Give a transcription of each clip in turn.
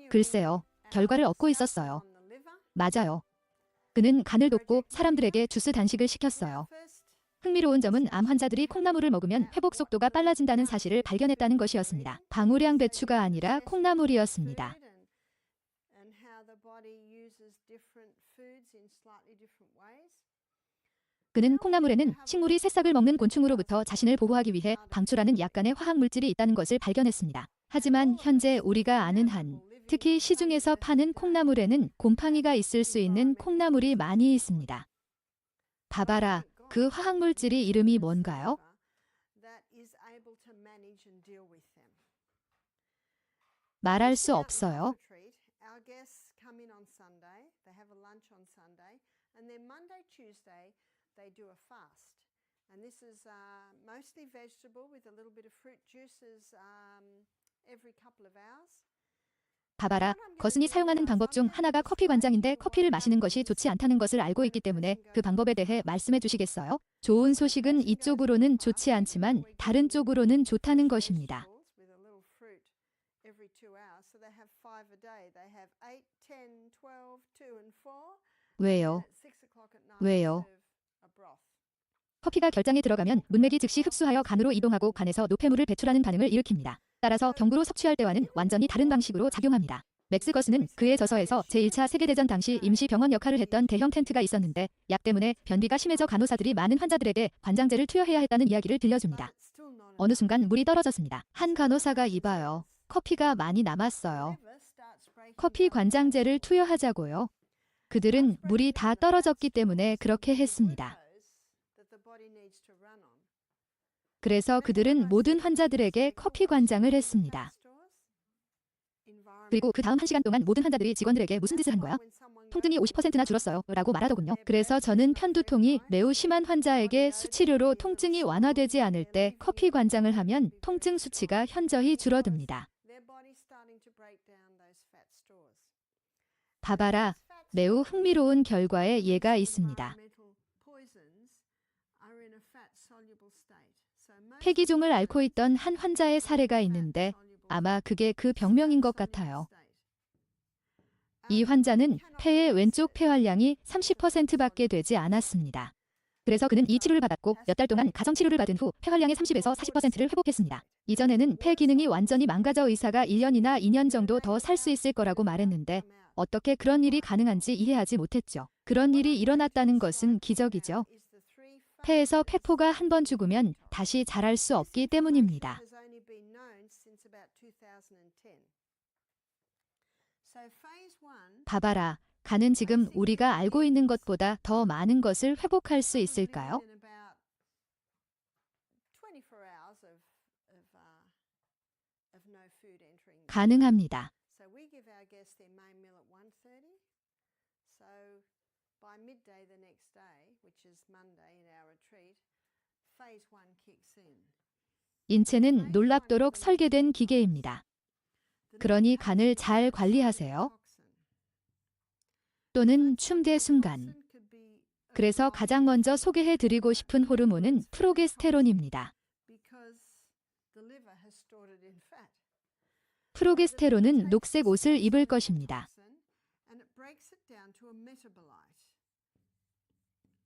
글쎄요, 결과를 얻고 있었어요. 맞아요. 그는 간을 돕고 사람들에게 주스 단식을 시켰어요. 흥미로운 점은 암 환자들이 콩나물을 먹으면 회복 속도가 빨라진다는 사실을 발견했다는 것이었습니다. 방울향 배추가 아니라 콩나물이었습니다. 그는 콩나물에는 식물이 새싹을 먹는 곤충으로부터 자신을 보호하기 위해 방출하는 약간의 화학물질이 있다는 것을 발견했습니다. 하지만 현재 우리가 아는 한, 특히 시중에서 파는 콩나물에는 곰팡이가 있을 수 있는 콩나물이 많이 있습니다. 봐봐라, 그 화학물질이 이름이 뭔가요? 말할 수 없어요. They do a fast, and this is mostly vegetable with a little bit of fruit juices every couple of hours. 봐봐라, 거슨이 사용하는 방법 중 하나가 커피 관장인데 커피를 마시는 것이 좋지 않다는 것을 알고 있기 때문에 그 방법에 대해 말씀해 주시겠어요? 좋은 소식은 이쪽으로는 좋지 않지만 다른 쪽으로는 좋다는 것입니다. 왜요? 왜요? 커피가 결장에 들어가면 문맥이 즉시 흡수하여 간으로 이동하고 간에서 노폐물을 배출하는 반응을 일으킵니다. 따라서 경구로 섭취할 때와는 완전히 다른 방식으로 작용합니다. 맥스 거슨은 그의 저서에서 제1차 세계대전 당시 임시 병원 역할을 했던 대형 텐트가 있었는데 약 때문에 변비가 심해져 간호사들이 많은 환자들에게 관장제를 투여해야 했다는 이야기를 들려줍니다. 어느 순간 물이 떨어졌습니다. 한 간호사가 이봐요. 커피가 많이 남았어요. 커피 관장제를 투여하자고요. 그들은 물이 다 떨어졌기 때문에 그렇게 했습니다. 그래서 그들은 모든 환자들에게 커피 관장을 했습니다. 그리고 그 다음 1시간 동안 모든 환자들이 직원들에게 무슨 짓을 한 거야? 통증이 50%나 줄었어요 라고 말하더군요. 그래서 저는 편두통이 매우 심한 환자에게 수치료로 통증이 완화되지 않을 때 커피 관장을 하면 통증 수치가 현저히 줄어듭니다. 봐봐라, 매우 흥미로운 결과에 예가 있습니다. 폐기종을 앓고 있던 한 환자의 사례가 있는데 아마 그게 그 병명인 것 같아요. 이 환자는 폐의 왼쪽 폐활량이 30%밖에 되지 않았습니다. 그래서 그는 이 치료를 받았고 몇 달 동안 가정치료를 받은 후 폐활량의 30에서 40%를 회복했습니다. 이전에는 폐 기능이 완전히 망가져 의사가 1년이나 2년 정도 더 살 수 있을 거라고 말했는데 어떻게 그런 일이 가능한지 이해하지 못했죠. 그런 일이 일어났다는 것은 기적이죠. 폐에서 폐포가 한 번 죽으면 다시 자랄 수 없기 때문입니다. 봐봐라, 간은 지금 우리가 알고 있는 것보다 더 많은 것을 회복할 수 있을까요? 가능합니다. By midday the next day, which is Monday in our retreat, phase 1 kicks in. 인체는 놀랍도록 설계된 기계입니다. 그러니 간을 잘 관리하세요. 또는 춤대 순간. 그래서 가장 먼저 소개해드리고 싶은 호르몬은 프로게스테론입니다. 프로게스테론은 녹색 옷을 입을 것입니다.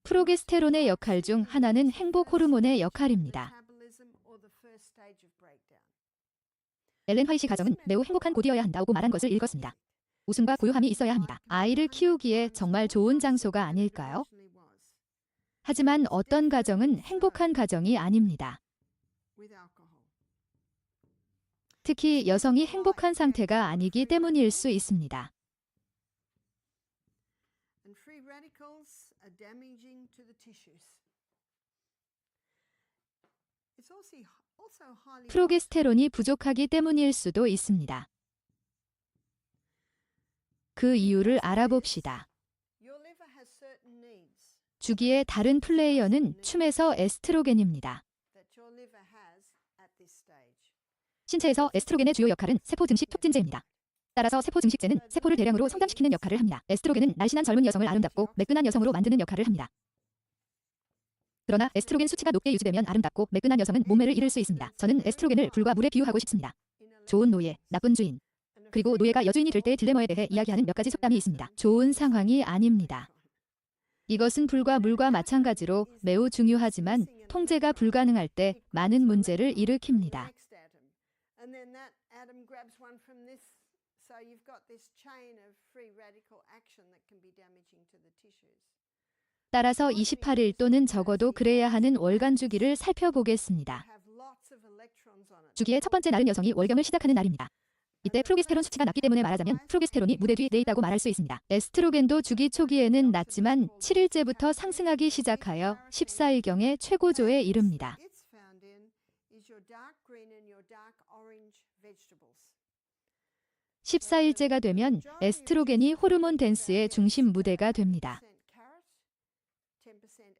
프로게스테론의 역할 중 하나는 행복 호르몬의 역할입니다. 엘렌 화이시 가정은 매우 행복한 곳이어야 한다고 말한 것을 읽었습니다. 웃음과 고요함이 있어야 합니다. 아이를 키우기에 정말 좋은 장소가 아닐까요? 하지만 어떤 가정은 행복한 가정이 아닙니다. 특히 여성이 행복한 상태가 아니기 때문일 수 있습니다. 프로게스테론이 부족하기 때문일 수도 있습니다. 그 이유를 알아봅시다. 주기의 다른 플레이어는 춤에서 에스트로겐입니다. 신체에서 에스트로겐의 주요 역할은 세포 증식 촉진제입니다. 따라서 세포 증식제는 세포를 대량으로 성장시키는 역할을 합니다. 에스트로겐은 날씬한 젊은 여성을 아름답고 매끈한 여성으로 만드는 역할을 합니다. 그러나 에스트로겐 수치가 높게 유지되면 아름답고 매끈한 여성은 몸매를 잃을 수 있습니다. 저는 에스트로겐을 불과 물에 비유하고 싶습니다. 좋은 노예, 나쁜 주인. 그리고 노예가 여주인이 될 때의 딜레마에 대해 이야기하는 몇 가지 속담이 있습니다. 좋은 상황이 아닙니다. 이것은 불과 물과 마찬가지로 매우 중요하지만 통제가 불가능할 때 많은 문제를 일으킵니다. And then that atom grabs one from this, so you've got this chain of free radical action that can be damaging to the tissues. 따라서 28일 또는 적어도 그래야 하는 월간 주기를 살펴보겠습니다. Have lots of electrons on it. 주기의 첫 번째 날은 여성이 월경을 시작하는 날입니다. 이때 프로게스테론 수치가 낮기 때문에 말하자면 프로게스테론이 무대 뒤에 있다고 말할 수 있습니다. 에스트로겐도 주기 초기에는 낮지만 7일째부터 상승하기 시작하여 14일경에 최고조에 이릅니다. It's found in is your dark green and your dark orange vegetables. 14일째가 되면 에스트로겐이 호르몬 댄스의 중심 무대가 됩니다. 10%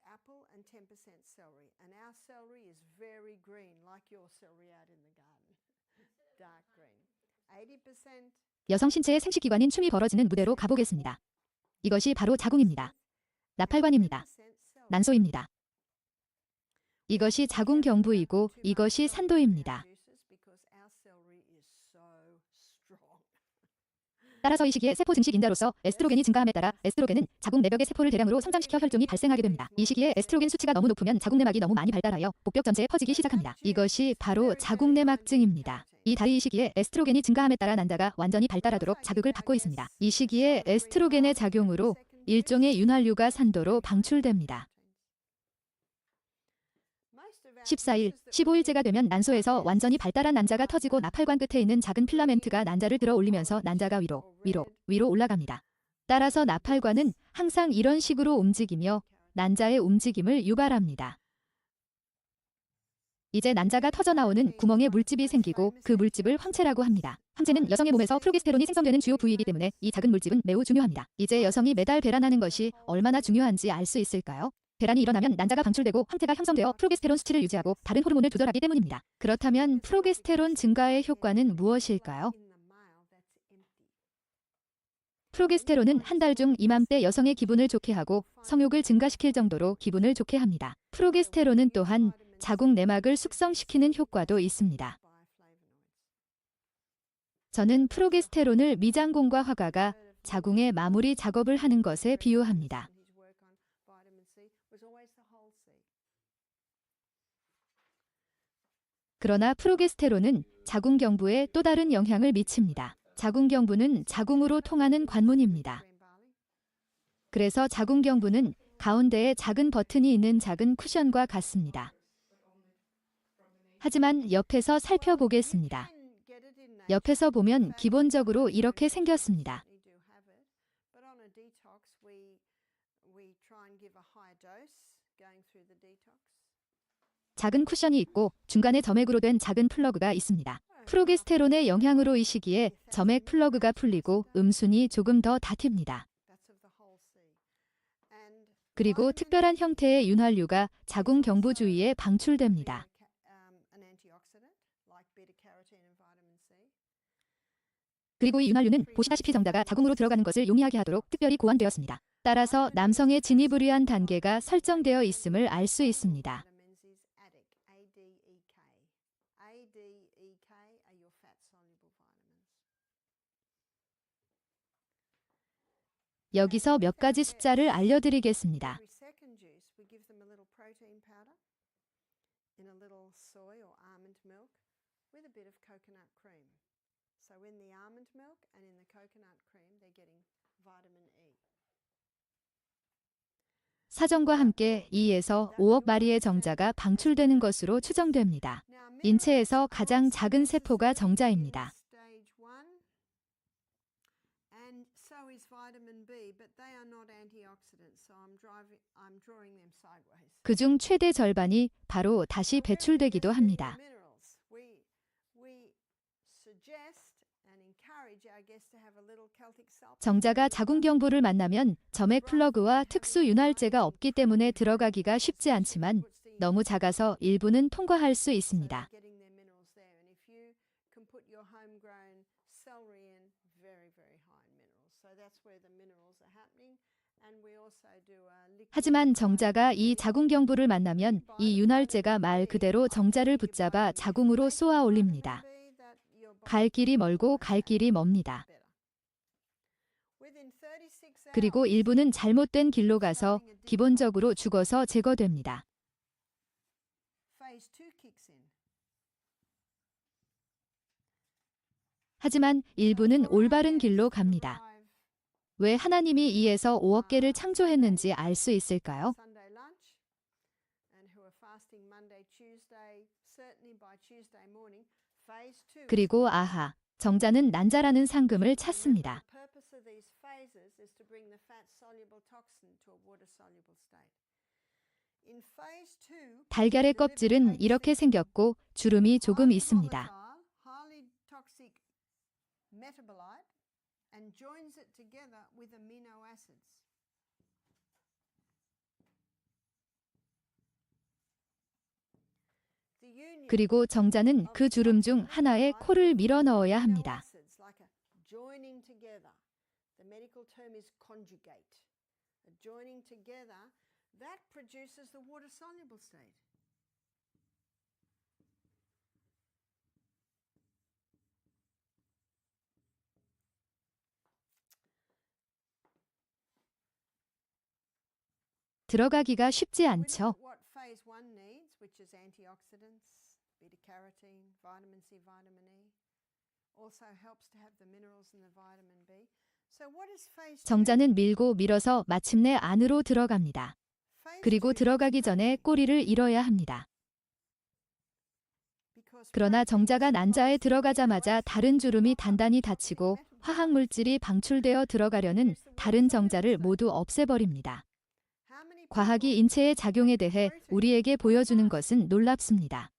apple and 10% celery. And our celery is very green, like your celery out in the garden. Dark green. 80% 여성 신체의 생식기관인 춤이 벌어지는 무대로 가보겠습니다. 이것이 바로 자궁입니다. 나팔관입니다. 난소입니다. 이것이 자궁경부이고 이것이 산도입니다. 따라서 이 시기에 세포 증식 인자로서 에스트로겐이 증가함에 따라 에스트로겐은 자궁 내벽의 세포를 대량으로 성장시켜 혈종이 발생하게 됩니다. 이 시기에 에스트로겐 수치가 너무 높으면 자궁 내막이 너무 많이 발달하여 복벽 전체에 퍼지기 시작합니다. 이것이 바로 자궁 내막증입니다. 이 시기에 에스트로겐이 증가함에 따라 난자가 완전히 발달하도록 자극을 받고 있습니다. 이 시기에 에스트로겐의 작용으로 일종의 윤활유가 산도로 방출됩니다. 14일, 15일째가 되면 난소에서 완전히 발달한 난자가 터지고 나팔관 끝에 있는 작은 필라멘트가 난자를 들어 올리면서 난자가 위로 올라갑니다. 따라서 나팔관은 항상 이런 식으로 움직이며 난자의 움직임을 유발합니다. 이제 난자가 터져 나오는 구멍에 물집이 생기고 그 물집을 황체라고 합니다. 황체는 여성의 몸에서 프로게스테론이 생성되는 주요 부위이기 때문에 이 작은 물집은 매우 중요합니다. 이제 여성이 매달 배란하는 것이 얼마나 중요한지 알 수 있을까요? 배란이 일어나면 난자가 방출되고 황태가 형성되어 프로게스테론 수치를 유지하고 다른 호르몬을 조절하기 때문입니다. 그렇다면 프로게스테론 증가의 효과는 무엇일까요? 프로게스테론은 한 달 중 이맘때 여성의 기분을 좋게 하고 성욕을 증가시킬 정도로 기분을 좋게 합니다. 프로게스테론은 또한 자궁 내막을 숙성시키는 효과도 있습니다. 저는 프로게스테론을 미장공과 화가가 자궁의 마무리 작업을 하는 것에 비유합니다. 그러나 프로게스테론은 자궁경부에 또 다른 영향을 미칩니다. 자궁경부는 자궁으로 통하는 관문입니다. 그래서 자궁경부는 가운데에 작은 버튼이 있는 작은 쿠션과 같습니다. 하지만 옆에서 살펴보겠습니다. 옆에서 보면 기본적으로 이렇게 생겼습니다. 작은 쿠션이 있고 중간에 점액으로 된 작은 플러그가 있습니다. 프로게스테론의 영향으로 이 시기에 점액 플러그가 풀리고 음순이 조금 더 닫힙니다. 그리고 특별한 형태의 윤활유가 자궁 경부 주위에 방출됩니다. 그리고 이 윤활유는 보시다시피 정자가 자궁으로 들어가는 것을 용이하게 하도록 특별히 고안되었습니다. 따라서 남성의 진입을 위한 단계가 설정되어 있음을 알 수 있습니다. 여기서 몇 가지 숫자를 알려드리겠습니다. 사정과 함께 2에서 5억 마리의 정자가 방출되는 것으로 추정됩니다. 인체에서 가장 작은 세포가 정자입니다. 그중 최대 절반이 바로 다시 배출되기도 합니다. 정자가 자궁경부를 만나면 점액 플러그와 특수 윤활제가 없기 때문에 들어가기가 쉽지 않지만 너무 작아서 일부는 통과할 수 있습니다. 하지만 정자가 이 자궁경부를 만나면 이 윤활제가 말 그대로 정자를 붙잡아 자궁으로 쏘아 올립니다. 갈 길이 멀고 갈 길이 멉니다. 그리고 일부는 잘못된 길로 가서 기본적으로 죽어서 제거됩니다. 하지만 일부는 올바른 길로 갑니다. 왜 하나님이 2에서 5억 개를 창조했는지 알 수 있을까요? 그리고 아하, 정자는 난자라는 상금을 찾습니다. 달걀의 껍질은 이렇게 생겼고 주름이 조금 있습니다. 그리고 정자는 그 주름 중 하나에 코를 밀어 넣어야 합니다. 들어가기가 쉽지 않죠. What phase 1 needs, which is antioxidants, beta carotene, vitamin C, vitamin E, also helps to have the minerals and the vitamin B. So what is phase 2? 정자는 밀고 밀어서 마침내 안으로 들어갑니다. 그리고 들어가기 전에 꼬리를 잃어야 합니다. 그러나 정자가 난자에 들어가자마자 다른 주름이 단단히 닫히고 화학물질이 방출되어 들어가려는 다른 정자를 모두 없애버립니다. 과학이 인체의 작용에 대해 우리에게 보여주는 것은 놀랍습니다.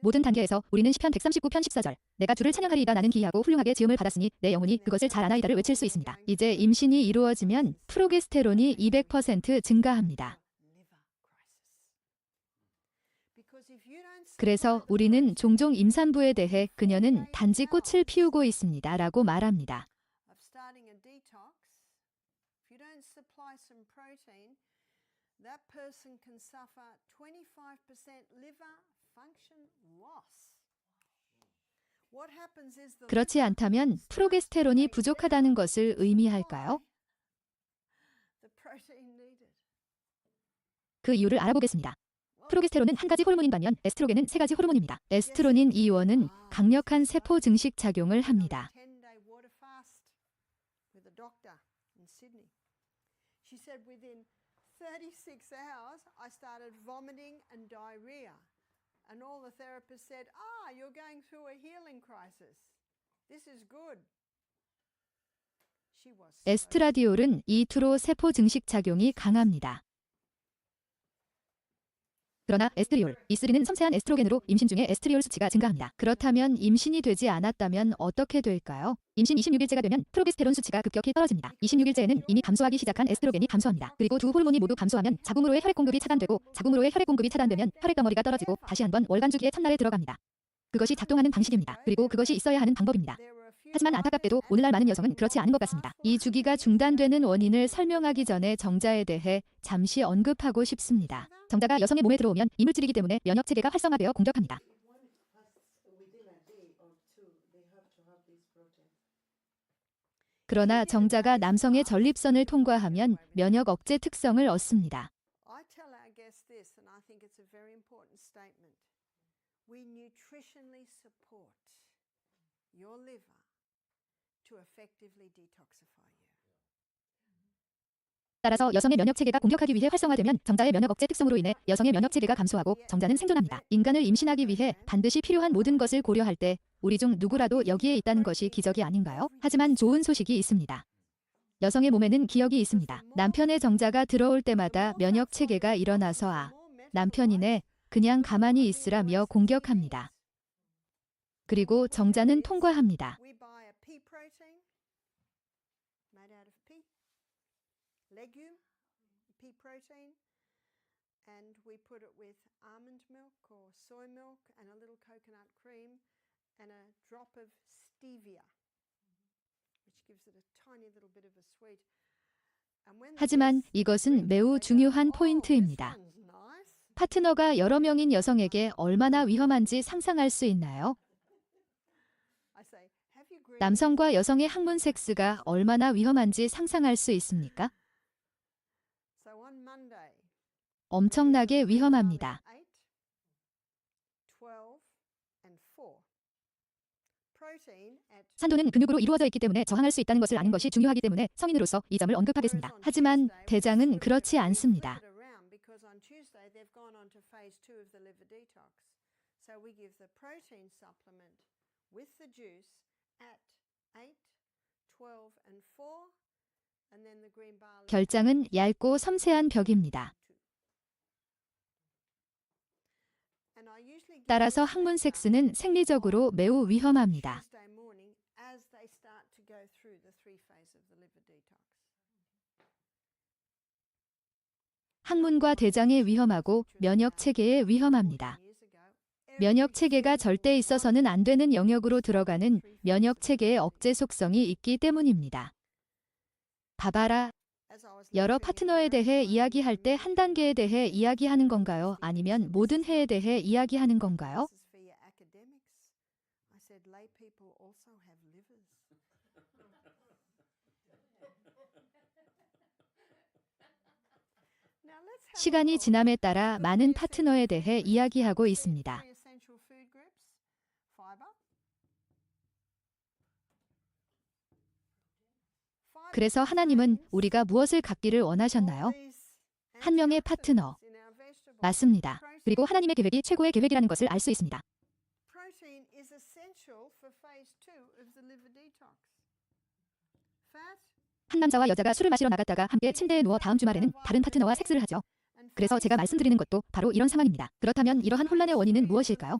모든 단계에서 우리는 시편 139편 14절 내가 주를 찬양하리이다 나는 기이하고 훌륭하게 지음을 받았으니 내 영혼이 그것을 잘 아나이다를 외칠 수 있습니다. 이제 임신이 이루어지면 프로게스테론이 200% 증가합니다. 그래서 우리는 종종 임산부에 대해 그녀는 단지 꽃을 피우고 있습니다 라고 말합니다. That person can suffer 25% liver function loss. What happens is the 그렇지 않다면 프로게스테론이 부족하다는 것을 의미할까요? the protein needed. 그 이유를 알아보겠습니다. 프로게스테론은 한 가지 호르몬인 반면 에스트로겐은 세 가지 호르몬입니다. 에스트로닌 이원은 강력한 세포 증식 작용을 합니다. 10-day water fast with a doctor in Sydney. She said within 36 hours, I started vomiting and diarrhea. And all the therapists said, you're going through a healing crisis. This is good. She was so 에스트라디올은 이투로 세포 증식 작용이 강합니다. 그러나 에스트리올, E3는 섬세한 에스트로겐으로 임신 중에 에스트리올 수치가 증가합니다. 그렇다면 임신이 되지 않았다면 어떻게 될까요? 임신 26일째가 되면 프로게스테론 수치가 급격히 떨어집니다. 26일째에는 이미 감소하기 시작한 에스트로겐이 감소합니다. 그리고 두 호르몬이 모두 감소하면 자궁으로의 혈액 공급이 차단되고 자궁으로의 혈액 공급이 차단되면 혈액 덩어리가 떨어지고 다시 한번 월간 주기의 첫날에 들어갑니다. 그것이 작동하는 방식입니다. 그리고 그것이 있어야 하는 방법입니다. 하지만 안타깝게도 오늘날 많은 여성은 그렇지 않은 것 같습니다. 이 주기가 중단되는 원인을 설명하기 전에 정자에 대해 잠시 언급하고 싶습니다. 정자가 여성의 몸에 들어오면 이물질이기 때문에 면역 체계가 활성화되어 공격합니다. 그러나 정자가 남성의 전립선을 통과하면 면역 억제 특성을 얻습니다. I tell our guests this, and I think it's a very important statement. We nutritionally support your liver to effectively detoxify you. 따라서 여성의 면역 체계가 공격하기 위해 활성화되면 정자의 면역 억제 특성으로 인해 여성의 면역 체계가 감소하고 정자는 생존합니다. 인간을 임신하기 위해 반드시 필요한 모든 것을 고려할 때 우리 중 누구라도 여기에 있다는 것이 기적이 아닌가요? 하지만 좋은 소식이 있습니다. 여성의 몸에는 기억이 있습니다. 남편의 정자가 들어올 때마다 면역 체계가 일어나서 남편이네 그냥 가만히 있으라며 공격합니다. 그리고 정자는 통과합니다. We buy a pea protein made out of pea, legume, pea protein, and we put it with almond milk or soy milk and a little coconut cream and a drop of stevia, which gives it a tiny little bit of a sweet. And when 하지만 이것은 매우 중요한 포인트입니다. this one's nice. 파트너가 여러 명인 여성에게 얼마나 위험한지 상상할 수 있나요? 남성과 여성의 항문 섹스가 얼마나 위험한지 상상할 수 있습니까? So on Monday, 엄청나게 위험합니다. 8, 12 and 4. Protein at 산도는 근육으로 이루어져 있기 때문에 저항할 수 있다는 것을 아는 것이 중요하기 때문에 성인으로서 이 점을 언급하겠습니다. 하지만 대장은 그렇지 않습니다. because on Tuesday they've gone on to phase 2 of the liver detox. So we give the protein supplement with the juice at 8, 12 and 4 and then the green barley. 결장은 얇고 섬세한 벽입니다. And I usually give 따라서 this 항문 data 섹스는 생리적으로 매우 위험합니다. Tuesday morning as they start to go through the 3 phase of the liver detox. 항문과 대장에 위험하고 면역 체계에 위험합니다. 면역 체계가 절대 있어서는 안 되는 영역으로 들어가는 면역 체계의 억제 속성이 있기 때문입니다. 바바라, 여러 파트너에 대해 이야기할 때 한 단계에 대해 이야기하는 건가요? 아니면 모든 해에 대해 이야기하는 건가요? 시간이 지남에 따라 많은 파트너에 대해 이야기하고 있습니다. 그래서 하나님은 우리가 무엇을 갖기를 원하셨나요? 한 명의 파트너. 맞습니다. 그리고 하나님의 계획이 최고의 계획이라는 것을 알 수 있습니다. Protein is essential for phase 2 of the liver detox. Fat 한 남자와 여자가 술을 마시러 나갔다가 함께 침대에 누워 다음 주말에는 다른 파트너와 섹스를 하죠. 그래서 제가 말씀드리는 것도 바로 이런 상황입니다. 그렇다면 이러한 혼란의 원인은 무엇일까요?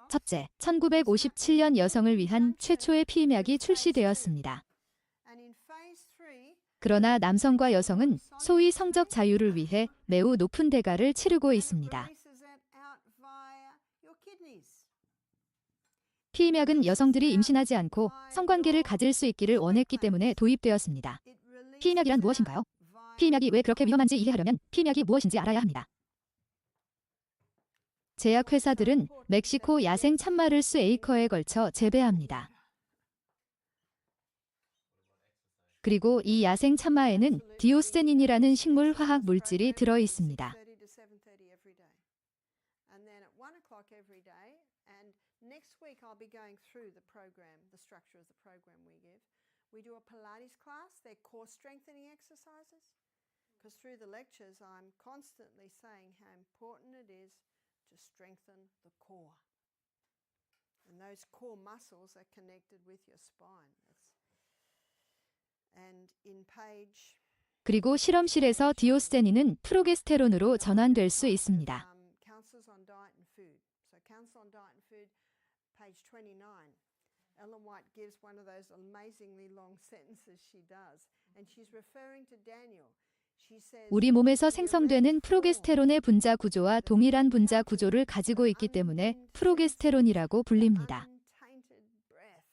첫째, 1957년 여성을 위한 최초의 피임약이 출시되었습니다. 그러나 남성과 여성은 소위 성적 자유를 위해 매우 높은 대가를 치르고 있습니다. 피임약은 여성들이 임신하지 않고 성관계를 가질 수 있기를 원했기 때문에 도입되었습니다. 피임약이란 무엇인가요? 피임약이 왜 그렇게 위험한지 이해하려면 피임약이 무엇인지 알아야 합니다. 제약회사들은 멕시코 야생 참마를 수 에이커에 걸쳐 재배합니다. 그리고 이 야생 참마에는 디오스제닌이라는 식물 화학 물질이 들어 있습니다. Next week I'll be going through the program, the structure of the program we give. We do a Pilates class, they're core strengthening exercises. Because through the lectures I'm constantly saying how important it is to strengthen the core. And those core muscles are connected with your spine. And in page 그리고 실험실에서 디오스제닌은 프로게스테론으로 전환될 수 있습니다. Counsels on diet and food. So counsel on diet and food, page 29. Ellen White gives one of those amazingly long sentences she does. And she's referring to Daniel. She says, 우리 몸에서 생성되는 프로게스테론의 분자 구조와 동일한 분자 구조를 가지고 있기 때문에 프로게스테론이라고 불립니다. untainted breath.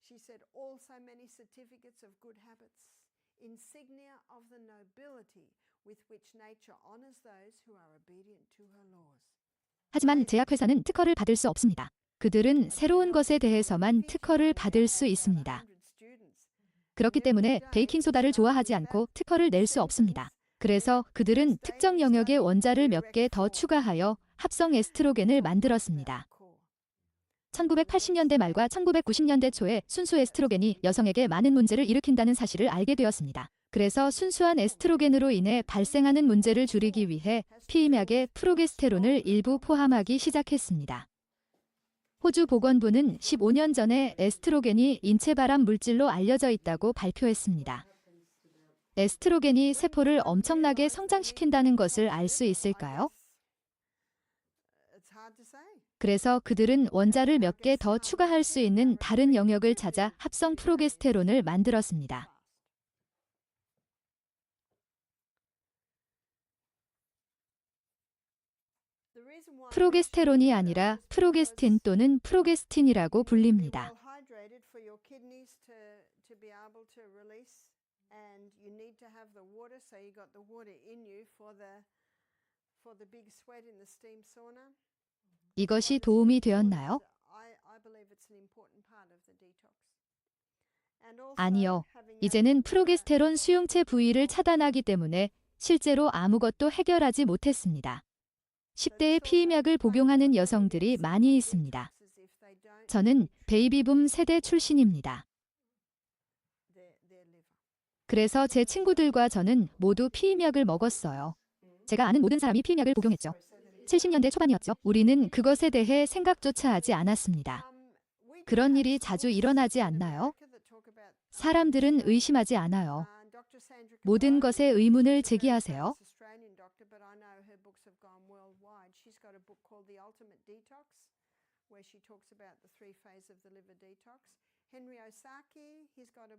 She said also many certificates of good habits, insignia of the nobility with which nature honors those who are obedient to her laws. 하지만 제약회사는 특허를 받을 수 없습니다. 그들은 새로운 것에 대해서만 특허를 받을 수 있습니다. 그렇기 때문에 베이킹소다를 좋아하지 않고 특허를 낼 수 없습니다. 그래서 그들은 특정 영역의 원자를 몇 개 더 추가하여 합성 에스트로겐을 만들었습니다. 1980년대 말과 1990년대 초에 순수 에스트로겐이 여성에게 많은 문제를 일으킨다는 사실을 알게 되었습니다. 그래서 순수한 에스트로겐으로 인해 발생하는 문제를 줄이기 위해 피임약에 프로게스테론을 일부 포함하기 시작했습니다. 호주 보건부는 15년 전에 에스트로겐이 인체 발암 물질로 알려져 있다고 발표했습니다. 에스트로겐이 세포를 엄청나게 성장시킨다는 것을 알 수 있을까요? 그래서 그들은 원자를 몇 개 더 추가할 수 있는 다른 영역을 찾아 합성 프로게스테론을 만들었습니다. 프로게스테론이 아니라 프로게스틴 또는 프로게스틴이라고 불립니다. 이것이 도움이 되었나요? I believe it's an important part of the detox. And also 아니요. having that 이제는 프로게스테론 수용체 부위를 차단하기 때문에 실제로 아무것도 해결하지 못했습니다. 10대에 피임약을 복용하는 여성들이 많이 있습니다. 저는 베이비붐 세대 출신입니다. 그래서 제 친구들과 저는 모두 피임약을 먹었어요. 제가 아는 모든 사람이 피임약을 복용했죠. 70년대 초반이었죠. 우리는 그것에 대해 생각조차 하지 않았습니다. 그런 일이 자주 일어나지 않나요? 사람들은 의심하지 않아요. 모든 것에 의문을 제기하세요.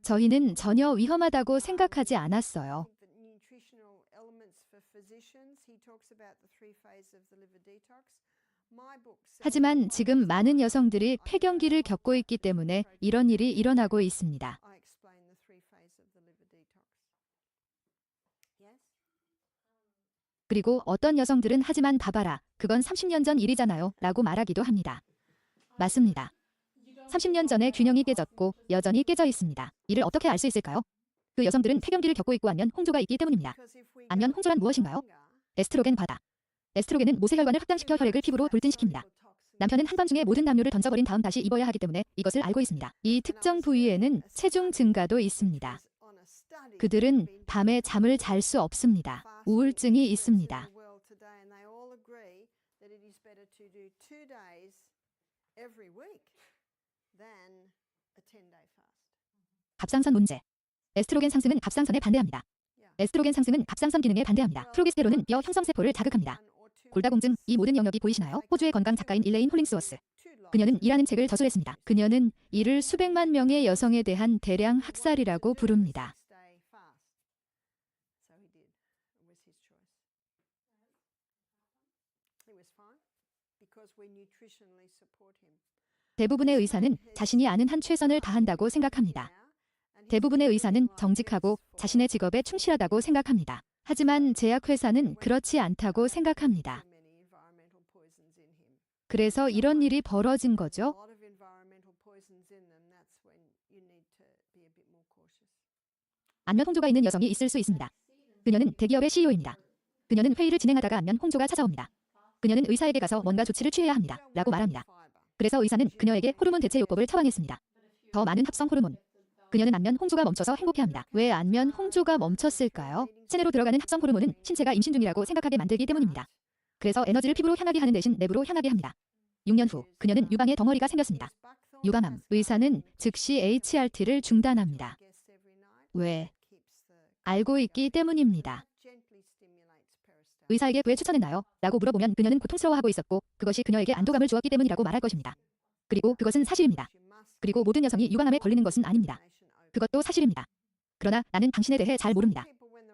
저희는 전혀 위험하다고 생각하지 않았어요. 하지만 지금 많은 여성들이 폐경기를 겪고 있기 때문에 이런 일이 일어나고 있습니다. 그리고 어떤 여성들은 하지만 봐봐라, 그건 30년 전 일이잖아요 라고 말하기도 합니다. 맞습니다. 30년 전에 균형이 깨졌고 여전히 깨져 있습니다. 이를 어떻게 알 수 있을까요? 그 여성들은 폐경기를 겪고 있고 안면 홍조가 있기 때문입니다. 안면 홍조란 무엇인가요? 에스트로겐 과다. 에스트로겐은 모세혈관을 확장시켜 혈액을 피부로 돌진시킵니다. 남편은 한밤중에 모든 담요를 던져버린 다음 다시 입어야 하기 때문에 이것을 알고 있습니다. 이 특정 부위에는 체중 증가도 있습니다. 그들은 밤에 잠을 잘 수 없습니다. 우울증이 있습니다. 갑상선 문제. 에스트로겐 상승은 갑상선에 반대합니다. 에스트로겐 상승은 갑상선 기능에 반대합니다. 프로게스테론은 뼈 형성세포를 자극합니다. 골다공증, 이 모든 영역이 보이시나요? 호주의 건강 작가인 일레인 홀링스워스. 그녀는 이라는 책을 저술했습니다. 그녀는 이를 수백만 명의 여성에 대한 대량 학살이라고 부릅니다. 대부분의 의사는 자신이 아는 한 최선을 다한다고 생각합니다. 대부분의 의사는 정직하고 자신의 직업에 충실하다고 생각합니다. 하지만 제약회사는 그렇지 않다고 생각합니다. 그래서 이런 일이 벌어진 거죠. 안면 홍조가 있는 여성이 있을 수 있습니다. 그녀는 대기업의 CEO입니다. 그녀는 회의를 진행하다가 안면 홍조가 찾아옵니다. 그녀는 의사에게 가서 뭔가 조치를 취해야 합니다. 라고 말합니다. 그래서 의사는 그녀에게 호르몬 대체 요법을 처방했습니다. 더 많은 합성 호르몬. 그녀는 안면 홍조가 멈춰서 행복해합니다. 왜 안면 홍조가 멈췄을까요? 체내로 들어가는 합성 호르몬은 신체가 임신 중이라고 생각하게 만들기 때문입니다. 그래서 에너지를 피부로 향하게 하는 대신 내부로 향하게 합니다. 6년 후 그녀는 유방에 덩어리가 생겼습니다. 유방암. 의사는 즉시 HRT를 중단합니다. 왜? 알고 있기 때문입니다. 의사에게 왜 추천했나요? 라고 물어보면 그녀는 고통스러워하고 있었고 그것이 그녀에게 안도감을 주었기 때문이라고 말할 것입니다. 그리고 그것은 사실입니다. 그리고 모든 여성이 유방암에 걸리는 것은 아닙니다. 그것도 사실입니다. 그러나 나는 당신에 대해 잘 모릅니다.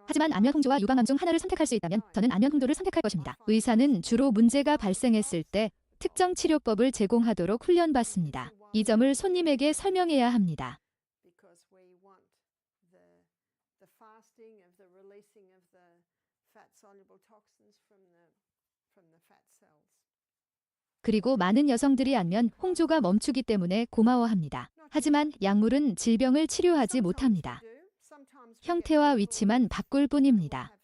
하지만 안면 홍조와 유방암 중 하나를 선택할 수 있다면 저는 안면 홍조를 선택할 것입니다. 의사는 주로 문제가 발생했을 때 특정 치료법을 제공하도록 훈련받습니다. 이 점을 손님에게 설명해야 합니다. 그리고 많은 여성들이 안면 홍조가 멈추기 때문에 고마워합니다. 하지만 약물은 질병을 치료하지 못합니다. 형태와 위치만 바꿀 뿐입니다.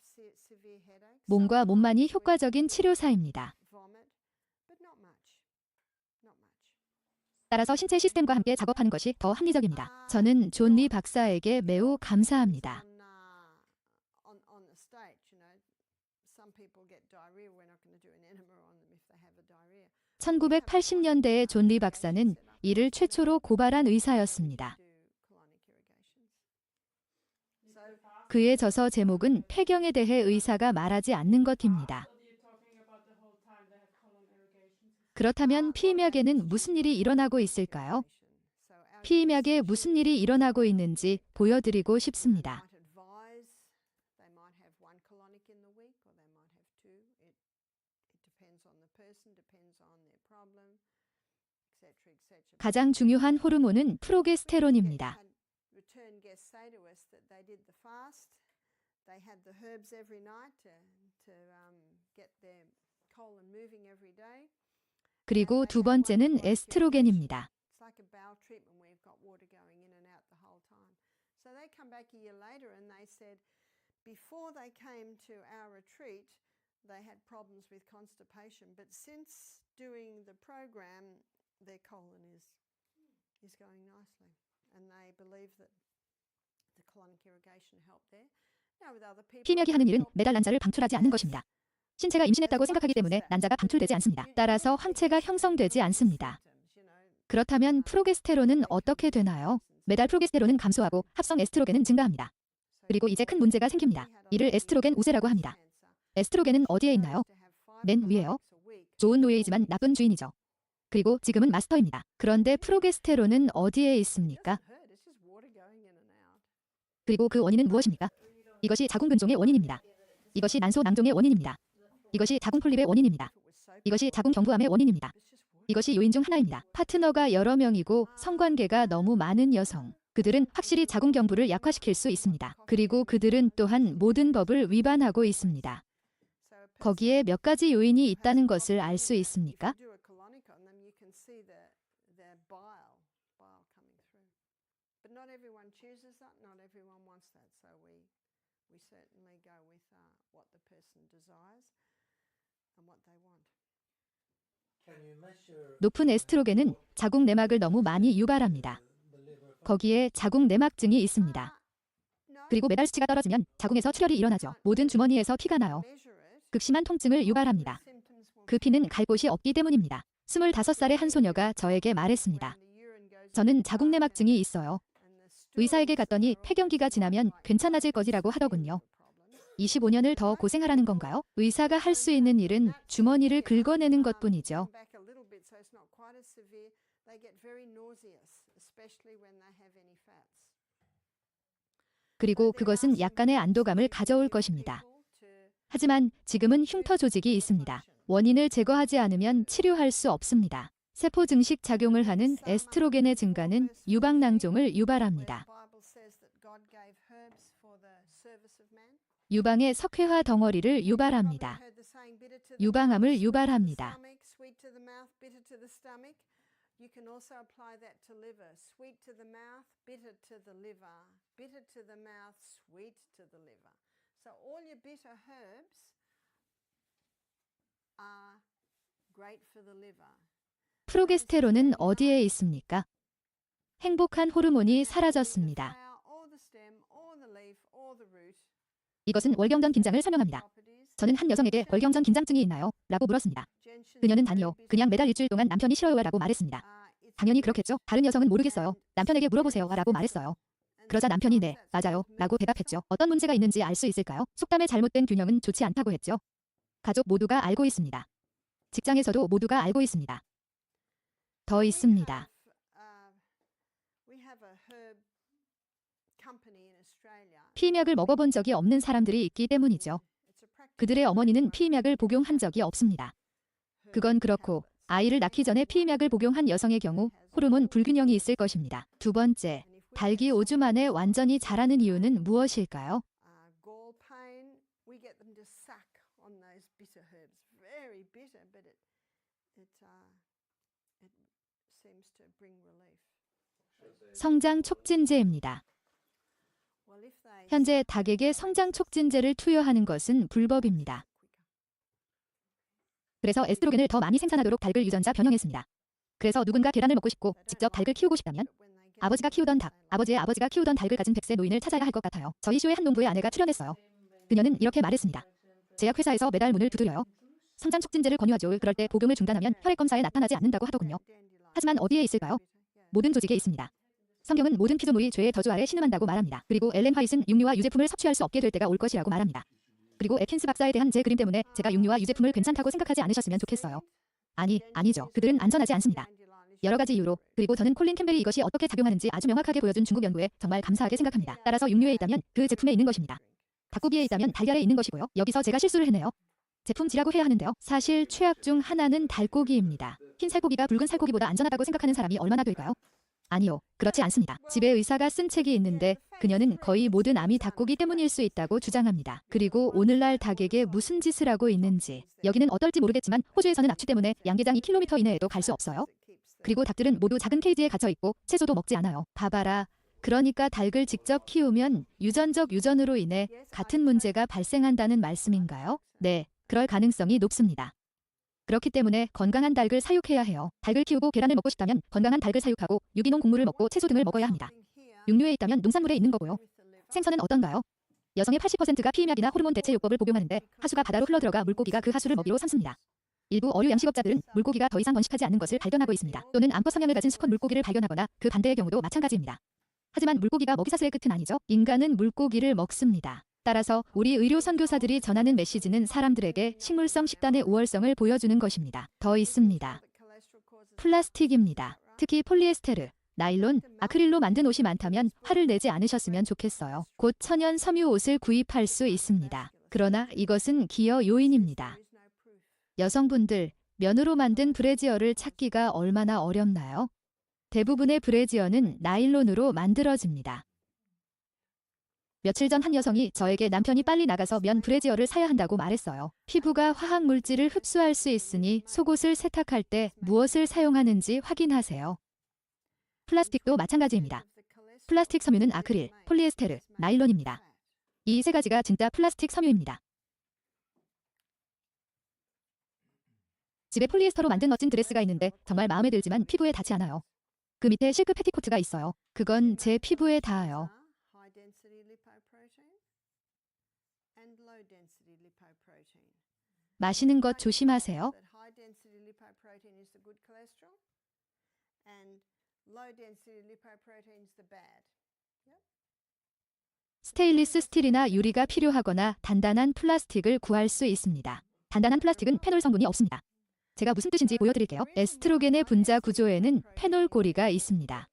몸과 몸만이 효과적인 치료사입니다. 따라서 신체 시스템과 함께 작업하는 것이 더 합리적입니다. 저는 존 리 박사에게 매우 감사합니다. 1980년대의 존 리 박사는 이를 최초로 고발한 의사였습니다. 그의 저서 제목은 폐경에 대해 의사가 말하지 않는 것입니다. 그렇다면 피임약에는 무슨 일이 일어나고 있을까요? 피임약에 무슨 일이 일어나고 있는지 보여드리고 싶습니다. 가장 중요한 호르몬은 프로게스테론입니다. 그리고 두 번째는 에스트로겐입니다. It's like a bowel treatment where you've got water going in and out the whole time. So they come back a year later and they said before they came to our retreat, they had problems with constipation, but since doing the program, their colon is going nicely, and they believe that the colonic irrigation helped there. Now with other people, 피임약이 하는 일은 매달 난자를 방출하지 않는 것입니다. 신체가 임신했다고 생각하기 때문에 난자가 방출되지 않습니다. 따라서 황체가 형성되지 않습니다. 그렇다면 프로게스테론은 어떻게 되나요? 매달 프로게스테론은 감소하고 합성 에스트로겐은 증가합니다. 그리고 이제 큰 문제가 생깁니다. 이를 에스트로겐 우세라고 합니다. 에스트로겐은 어디에 있나요? 맨 위에요. 좋은 노예이지만 나쁜 주인이죠. 그리고 지금은 마스터입니다. 그런데 프로게스테론은 어디에 있습니까? 그리고 그 원인은 무엇입니까? 이것이 자궁근종의 원인입니다. 이것이 난소낭종의 원인입니다. 이것이 자궁폴립의 원인입니다. 이것이 자궁경부암의 원인입니다. 이것이 요인 중 하나입니다. 파트너가 여러 명이고 성관계가 너무 많은 여성. 그들은 확실히 자궁경부를 약화시킬 수 있습니다. 그리고 그들은 또한 모든 법을 위반하고 있습니다. 거기에 몇 가지 요인이 있다는 것을 알 수 있습니까? 높은 에스트로겐은 자궁 내막을 너무 많이 유발합니다. 거기에 자궁 내막증이 있습니다. 그리고 메달 수치가 떨어지면 자궁에서 출혈이 일어나죠. 모든 주머니에서 피가 나요. 극심한 통증을 유발합니다. 그 피는 갈 곳이 없기 때문입니다. 25살의 한 소녀가 저에게 말했습니다. 저는 자궁 내막증이 있어요. 의사에게 갔더니 폐경기가 지나면 괜찮아질 것이라고 하더군요. 25년을 더 고생하라는 건가요? 의사가 할 수 있는 일은 주머니를 긁어내는 것뿐이죠. 그리고 그것은 약간의 안도감을 가져올 것입니다. 하지만 지금은 흉터 조직이 있습니다. 원인을 제거하지 않으면 치료할 수 없습니다. 세포 증식 작용을 하는 에스트로겐의 증가는 유방낭종을 유발합니다. 유방의 석회화 덩어리를 유발합니다. 유방암을 유발합니다. You can also apply that to liver. Sweet to the mouth, bitter to the liver. Bitter to the mouth, sweet to the liver. So all your bitter herbs are great for the liver. 프로게스테론은 어디에 있습니까? 행복한 호르몬이 사라졌습니다. 이것은 월경전 긴장을 설명합니다. 저는 한 여성에게 월경전 긴장증이 있나요? 라고 물었습니다. 그녀는 아니요. 그냥 매달 일주일 동안 남편이 싫어요 라고 말했습니다. 당연히 그렇겠죠. 다른 여성은 모르겠어요. 남편에게 물어보세요 라고 말했어요. 그러자 남편이 네, 맞아요 라고 대답했죠. 어떤 문제가 있는지 알 수 있을까요? 속담의 잘못된 균형은 좋지 않다고 했죠. 가족 모두가 알고 있습니다. 직장에서도 모두가 알고 있습니다. 더 있습니다. 피임약을 먹어본 적이 없는 사람들이 있기 때문이죠. 그들의 어머니는 피임약을 복용한 적이 없습니다. 그건 그렇고 아이를 낳기 전에 피임약을 복용한 여성의 경우 호르몬 불균형이 있을 것입니다. 두 번째, 닭이 5주 만에 완전히 자라는 이유는 무엇일까요? 성장 촉진제입니다. 현재 닭에게 성장 촉진제를 투여하는 것은 불법입니다. 그래서 에스트로겐을 더 많이 생산하도록 닭을 유전자 변형했습니다. 그래서 누군가 계란을 먹고 싶고 직접 닭을 키우고 싶다면 아버지가 키우던 닭, 아버지의 아버지가 키우던 닭을 가진 100세 노인을 찾아야 할 것 같아요. 저희 쇼에 한 농부의 아내가 출연했어요. 그녀는 이렇게 말했습니다. 제약회사에서 매달 문을 두드려요. 성장 촉진제를 권유하죠. 그럴 때 복용을 중단하면 혈액 검사에 나타나지 않는다고 하더군요. 하지만 어디에 있을까요? 모든 조직에 있습니다. 성경은 모든 피조물이 죄의 저주 아래 신음한다고 말합니다. 그리고 엘렌 화이트는 육류와 유제품을 섭취할 수 없게 될 때가 올 것이라고 말합니다. 그리고 에킨스 박사에 대한 제 그림 때문에 제가 육류와 유제품을 괜찮다고 생각하지 않으셨으면 좋겠어요. 아니죠. 그들은 안전하지 않습니다. 여러 가지 이유로. 그리고 저는 콜린 캠벨이 이것이 어떻게 작용하는지 아주 명확하게 보여준 중국 연구에 정말 감사하게 생각합니다. 따라서 육류에 있다면 그 제품에 있는 것입니다. 닭고기에 있다면 달걀에 있는 것이고요. 여기서 제가 실수를 했네요. 제품지라고 해야 하는데요. 사실 최악 중 하나는 달고기입니다. 흰 살코기가 붉은 살코기보다 안전하다고 생각하는 사람이 얼마나 될까요? 아니요, 그렇지 않습니다. 집에 의사가 쓴 책이 있는데 그녀는 거의 모든 암이 닭고기 때문일 수 있다고 주장합니다. 그리고 오늘날 닭에게 무슨 짓을 하고 있는지. 여기는 어떨지 모르겠지만 호주에서는 악취 때문에 양계장 2km 이내에도 갈 수 없어요. 그리고 닭들은 모두 작은 케이지에 갇혀 있고 채소도 먹지 않아요. 봐봐라. 그러니까 닭을 직접 키우면 유전적 유전으로 인해 같은 문제가 발생한다는 말씀인가요? 네, 그럴 가능성이 높습니다. 그렇기 때문에 건강한 닭을 사육해야 해요. 닭을 키우고 계란을 먹고 싶다면 건강한 닭을 사육하고 유기농 곡물을 먹고 채소 등을 먹어야 합니다. 육류에 있다면 농산물에 있는 거고요. 생선은 어떤가요? 여성의 80%가 피임약이나 호르몬 대체요법을 복용하는데 하수가 바다로 흘러들어가 물고기가 그 하수를 먹이로 삼습니다. 일부 어류 양식업자들은 물고기가 더 이상 번식하지 않는 것을 발견하고 있습니다. 또는 암컷 성향을 가진 수컷 물고기를 발견하거나 그 반대의 경우도 마찬가지입니다. 하지만 물고기가 먹이사슬의 끝은 아니죠. 인간은 물고기를 먹습니다. 따라서 우리 의료 선교사들이 전하는 메시지는 사람들에게 식물성 식단의 우월성을 보여주는 것입니다. 더 있습니다. 플라스틱입니다. 특히 폴리에스테르, 나일론, 아크릴로 만든 옷이 많다면 화를 내지 않으셨으면 좋겠어요. 곧 천연 섬유 옷을 구입할 수 있습니다. 그러나 이것은 기여 요인입니다. 여성분들, 면으로 만든 브래지어를 찾기가 얼마나 어렵나요? 대부분의 브래지어는 나일론으로 만들어집니다. 며칠 전 한 여성이 저에게 남편이 빨리 나가서 면 브래지어를 사야 한다고 말했어요. 피부가 화학 물질을 흡수할 수 있으니 속옷을 세탁할 때 무엇을 사용하는지 확인하세요. 플라스틱도 마찬가지입니다. 플라스틱 섬유는 아크릴, 폴리에스테르, 나일론입니다. 이 세 가지가 진짜 플라스틱 섬유입니다. 집에 폴리에스터로 만든 멋진 드레스가 있는데 정말 마음에 들지만 피부에 닿지 않아요. 그 밑에 실크 패티코트가 있어요. 그건 제 피부에 닿아요. 마시는 것 조심하세요. 스테인리스 스틸이나 유리가 필요하거나 단단한 플라스틱을 구할 수 있습니다. 단단한 플라스틱은 페놀 성분이 없습니다. 제가 무슨 뜻인지 보여드릴게요. 에스트로겐의 분자 구조에는 페놀 고리가 있습니다.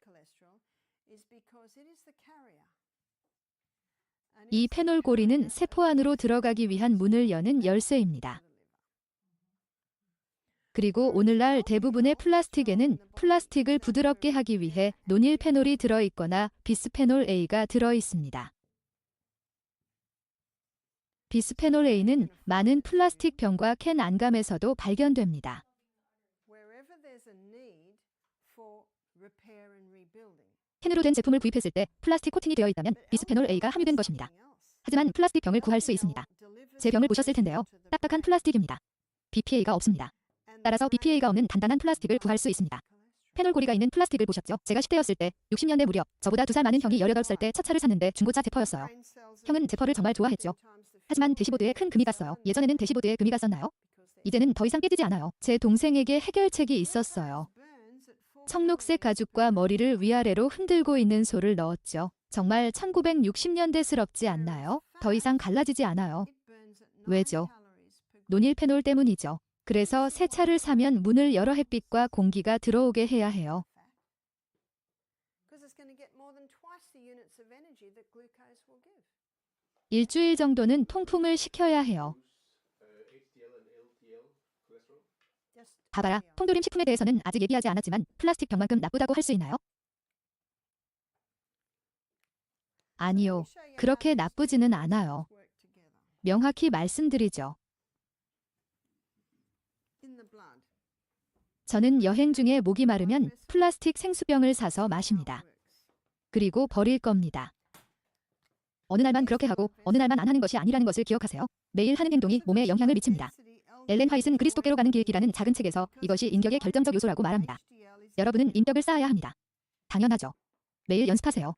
이 페놀 고리는 세포 안으로 들어가기 위한 문을 여는 열쇠입니다. 그리고 오늘날 대부분의 플라스틱에는 플라스틱을 부드럽게 하기 위해 노닐페놀이 들어있거나 비스페놀 A가 들어있습니다. 비스페놀 A는 많은 플라스틱 병과 캔 안감에서도 발견됩니다. 캔으로 된 제품을 구입했을 때 플라스틱 코팅이 되어 있다면 비스페놀 A가 함유된 것입니다. 하지만 플라스틱 병을 구할 수 있습니다. 제 병을 보셨을 텐데요. 딱딱한 플라스틱입니다. BPA가 없습니다. 따라서 BPA가 없는 단단한 플라스틱을 구할 수 있습니다. 페놀 고리가 있는 플라스틱을 보셨죠? 제가 10대였을 때 60년대 무렵 저보다 2살 많은 형이 18살 때 첫 차를 샀는데 중고차 제퍼였어요. 형은 제퍼를 정말 좋아했죠. 하지만 대시보드에 큰 금이 갔어요. 예전에는 대시보드에 금이 갔었나요? 이제는 더 이상 깨지지 않아요. 제 동생에게 해결책이 있었어요. 청록색 가죽과 머리를 위아래로 흔들고 있는 소를 넣었죠. 정말 1960년대스럽지 않나요? 더 이상 갈라지지 않아요. 왜죠? 노닐페놀 때문이죠. 그래서 새 차를 사면 문을 열어 햇빛과 공기가 들어오게 해야 해요. 일주일 정도는 통풍을 시켜야 해요. 봐봐라, 통조림 식품에 대해서는 아직 얘기하지 않았지만 플라스틱 병만큼 나쁘다고 할 수 있나요? 아니요, 그렇게 나쁘지는 않아요. 명확히 말씀드리죠. 저는 여행 중에 목이 마르면 플라스틱 생수병을 사서 마십니다. 그리고 버릴 겁니다. 어느 날만 그렇게 하고 어느 날만 안 하는 것이 아니라는 것을 기억하세요. 매일 하는 행동이 몸에 영향을 미칩니다. 엘렌 화이트는 그리스도께로 가는 길이라는 작은 책에서 이것이 인격의 결정적 요소라고 말합니다. 여러분은 인격을 쌓아야 합니다. 당연하죠. 매일 연습하세요.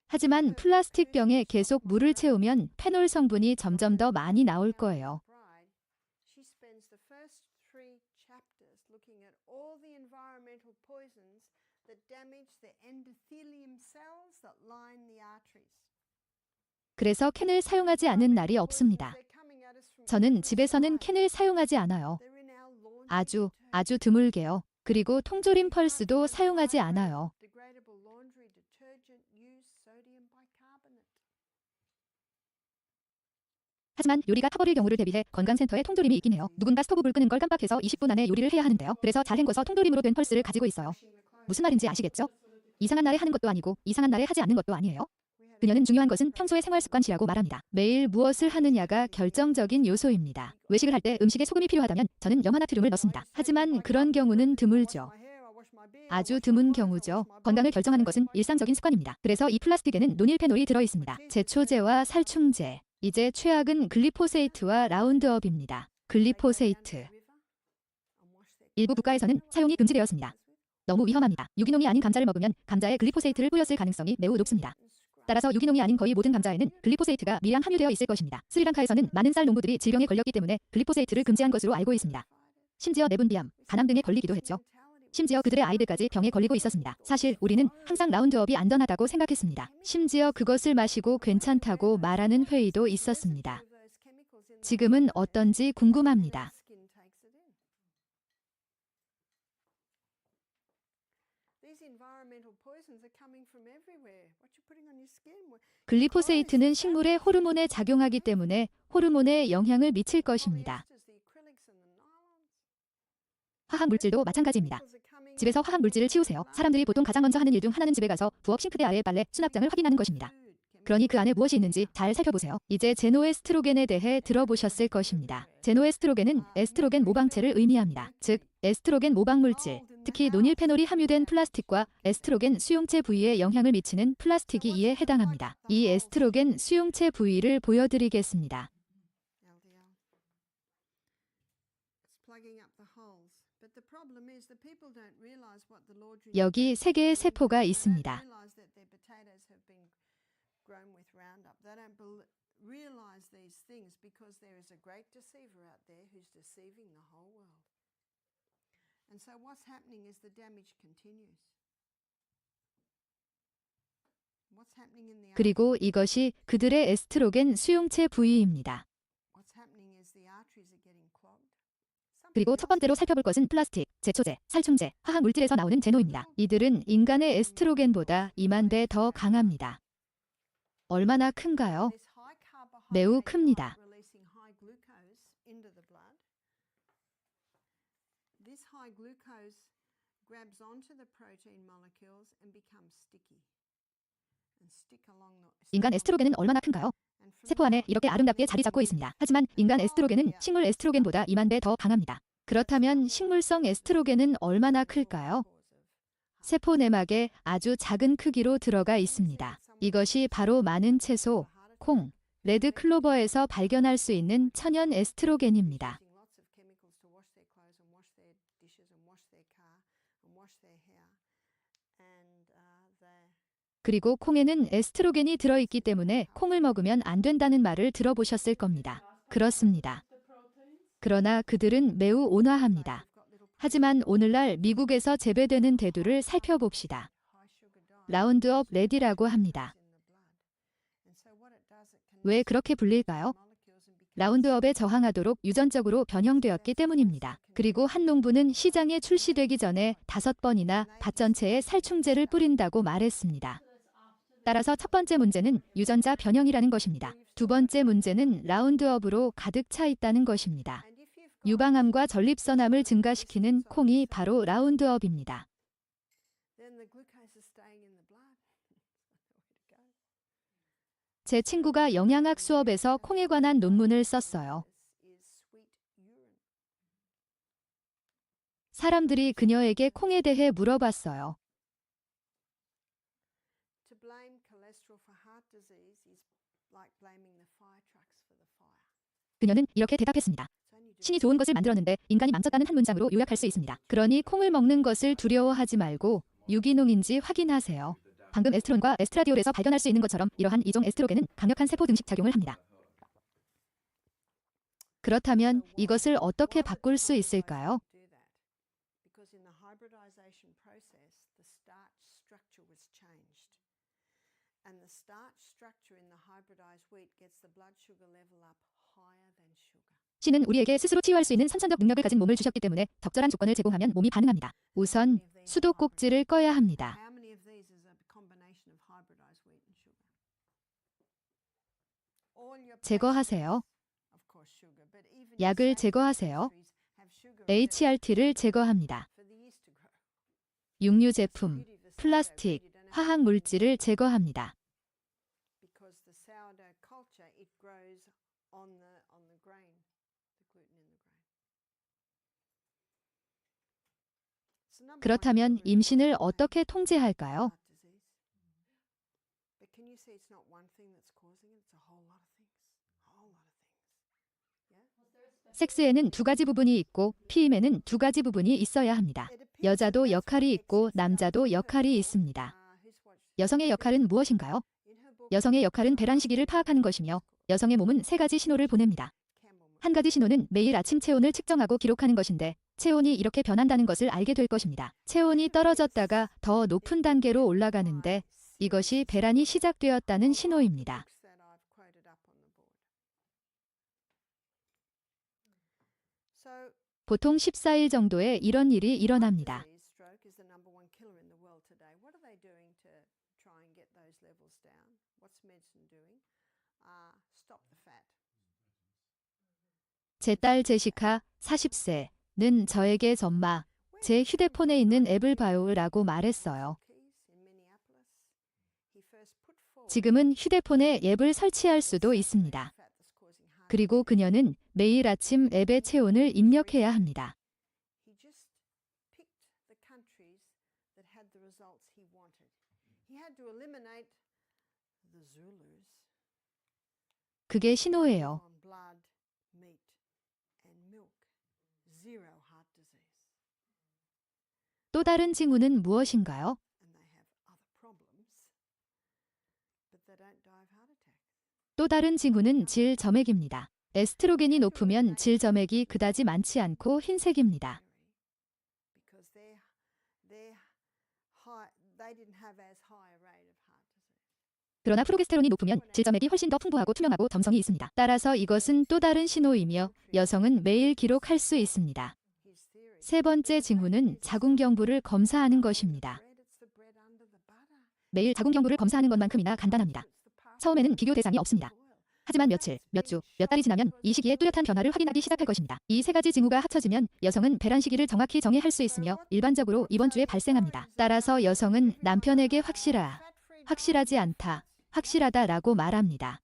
하지만 플라스틱 병에 계속 물을 채우면 페놀 성분이 점점 더 많이 나올 거예요. 그래서 캔을 사용하지 않은 날이 없습니다. 저는 집에서는 캔을 사용하지 않아요. 아주 드물게요. 그리고 통조림 펄스도 사용하지 않아요. 하지만 요리가 타버릴 경우를 대비해 건강센터에 통조림이 있긴 해요. 누군가 스토브불 끄는 걸 깜빡해서 20분 안에 요리를 해야 하는데요. 그래서 잘 헹궈서 통조림으로 된 펄스를 가지고 있어요. 무슨 말인지 아시겠죠? 이상한 날에 하는 것도 아니고 이상한 날에 하지 않는 것도 아니에요. 그녀는 중요한 것은 평소의 생활습관이라고 말합니다. 매일 무엇을 하느냐가 결정적인 요소입니다. 외식을 할 때 음식에 소금이 필요하다면 저는 염화나트륨을 넣습니다. 하지만 그런 경우는 드물죠. 아주 드문 경우죠. 건강을 결정하는 것은 일상적인 습관입니다. 그래서 이 플라스틱에는 노닐페놀이 들어있습니다. 제초제와 살충제. 이제 최악은 글리포세이트와 라운드업입니다. 글리포세이트. 일부 국가에서는 사용이 금지되었습니다. 너무 위험합니다. 유기농이 아닌 감자를 먹으면 감자에 글리포세이트를 뿌렸을 가능성이 매우 높습니다. 따라서 유기농이 아닌 거의 모든 감자에는 글리포세이트가 미량 함유되어 있을 것입니다. 스리랑카에서는 많은 쌀 농부들이 질병에 걸렸기 때문에 글리포세이트를 금지한 것으로 알고 있습니다. 심지어 내분비암, 간암 등에 걸리기도 했죠. 심지어 그들의 아이들까지 병에 걸리고 있었습니다. 사실 우리는 항상 라운드업이 안전하다고 생각했습니다. 심지어 그것을 마시고 괜찮다고 말하는 회의도 있었습니다. 지금은 어떤지 궁금합니다. 글리포세이트는 식물의 호르몬에 작용하기 때문에 호르몬에 영향을 미칠 것입니다. 화학물질도 마찬가지입니다. 집에서 화학물질을 치우세요. 사람들이 보통 가장 먼저 하는 일 중 하나는 집에 가서 부엌 싱크대 아래의 빨래, 수납장을 확인하는 것입니다. 그러니 그 안에 무엇이 있는지 잘 살펴보세요. 이제 제노에스트로겐에 대해 들어보셨을 것입니다. 제노에스트로겐은 에스트로겐 모방체를 의미합니다. 즉, 에스트로겐 모방물질, 특히 노닐페놀이 함유된 플라스틱과 에스트로겐 수용체 부위에 영향을 미치는 플라스틱이 이에 해당합니다. 이 에스트로겐 수용체 부위를 보여드리겠습니다. 여기 3개의 세포가 있습니다. 그리고 이것이 그들의 에스트로겐 수용체 부위입니다. 그리고 첫 번째로 살펴볼 것은 플라스틱, 제초제, 살충제, 화학물질에서 나오는 제노입니다. 이들은 인간의 에스트로겐보다 2만 배 더 강합니다. 얼마나 큰가요? 매우 큽니다. 인간 에스트로겐은 얼마나 큰가요? 세포 안에 이렇게 아름답게 자리 잡고 있습니다. 하지만 인간 에스트로겐은 식물 에스트로겐보다 2만 배 더 강합니다. 그렇다면 식물성 에스트로겐은 얼마나 클까요? 세포 내막에 아주 작은 크기로 들어가 있습니다. 이것이 바로 많은 채소, 콩, 레드 클로버에서 발견할 수 있는 천연 에스트로겐입니다. 그리고 콩에는 에스트로겐이 들어있기 때문에 콩을 먹으면 안 된다는 말을 들어보셨을 겁니다. 그렇습니다. 그러나 그들은 매우 온화합니다. 하지만 오늘날 미국에서 재배되는 대두를 살펴봅시다. 라운드업 레디라고 합니다. 왜 그렇게 불릴까요? 라운드업에 저항하도록 유전적으로 변형되었기 때문입니다. 그리고 한 농부는 시장에 출시되기 전에 5번이나 밭 전체에 살충제를 뿌린다고 말했습니다. 따라서 첫 번째 문제는 유전자 변형이라는 것입니다. 두 번째 문제는 라운드업으로 가득 차 있다는 것입니다. 유방암과 전립선암을 증가시키는 콩이 바로 라운드업입니다. 제 친구가 영양학 수업에서 콩에 관한 논문을 썼어요. 사람들이 그녀에게 콩에 대해 물어봤어요. 그녀는 이렇게 대답했습니다. 신이 좋은 것을 만들었는데 인간이 망쳤다는 한 문장으로 요약할 수 있습니다. 그러니 콩을 먹는 것을 두려워하지 말고 유기농인지 확인하세요. 방금 에스트론과 에스트라디올에서 발견할 수 있는 것처럼 이러한 이종 에스트로겐은 강력한 세포 등식 작용을 합니다. 그렇다면 이것을 어떻게 바꿀 수 있을까요? 신은 우리에게 스스로 치유할 수 있는 선천적 능력을 가진 몸을 주셨기 때문에 적절한 조건을 제공하면 몸이 반응합니다. 우선 수도꼭지를 꺼야 합니다. 제거하세요. 약을 제거하세요. HRT를 제거합니다. 육류 제품, 플라스틱, 화학 물질을 제거합니다. 그렇다면 임신을 어떻게 통제할까요? 섹스에는 두 가지 부분이 있고 피임에는 두 가지 부분이 있어야 합니다. 여자도 역할이 있고 남자도 역할이 있습니다. 여성의 역할은 무엇인가요? 여성의 역할은 배란 시기를 파악하는 것이며 여성의 몸은 세 가지 신호를 보냅니다. 한 가지 신호는 매일 아침 체온을 측정하고 기록하는 것인데 체온이 이렇게 변한다는 것을 알게 될 것입니다. 체온이 떨어졌다가 더 높은 단계로 올라가는데 이것이 배란이 시작되었다는 신호입니다. 보통 14일 정도에 이런 일이 일어납니다. 제 딸 제시카 40세는 저에게 전마 제 휴대폰에 있는 앱을 봐요라고 말했어요. 지금은 휴대폰에 앱을 설치할 수도 있습니다. 그리고 그녀는 매일 아침 앱의 체온을 입력해야 합니다. 그게 신호예요. 또 다른 징후는 무엇인가요? 또 다른 징후는 질점액입니다. 에스트로겐이 높으면 질점액이 그다지 많지 않고 흰색입니다. 그러나 프로게스테론이 높으면 질점액이 훨씬 더 풍부하고 투명하고 점성이 있습니다. 따라서 이것은 또 다른 신호이며 여성은 매일 기록할 수 있습니다. 세 번째 징후는 자궁경부를 검사하는 것입니다. 매일 자궁경부를 검사하는 것만큼이나 간단합니다. 처음에는 비교 대상이 없습니다. 하지만 며칠, 몇 주, 몇 달이 지나면 이 시기에 뚜렷한 변화를 확인하기 시작할 것입니다. 이 세 가지 징후가 합쳐지면 여성은 배란 시기를 정확히 정의할 수 있으며 일반적으로 이번 주에 발생합니다. 따라서 여성은 남편에게 확실하지 않다, 확실하다라고 말합니다.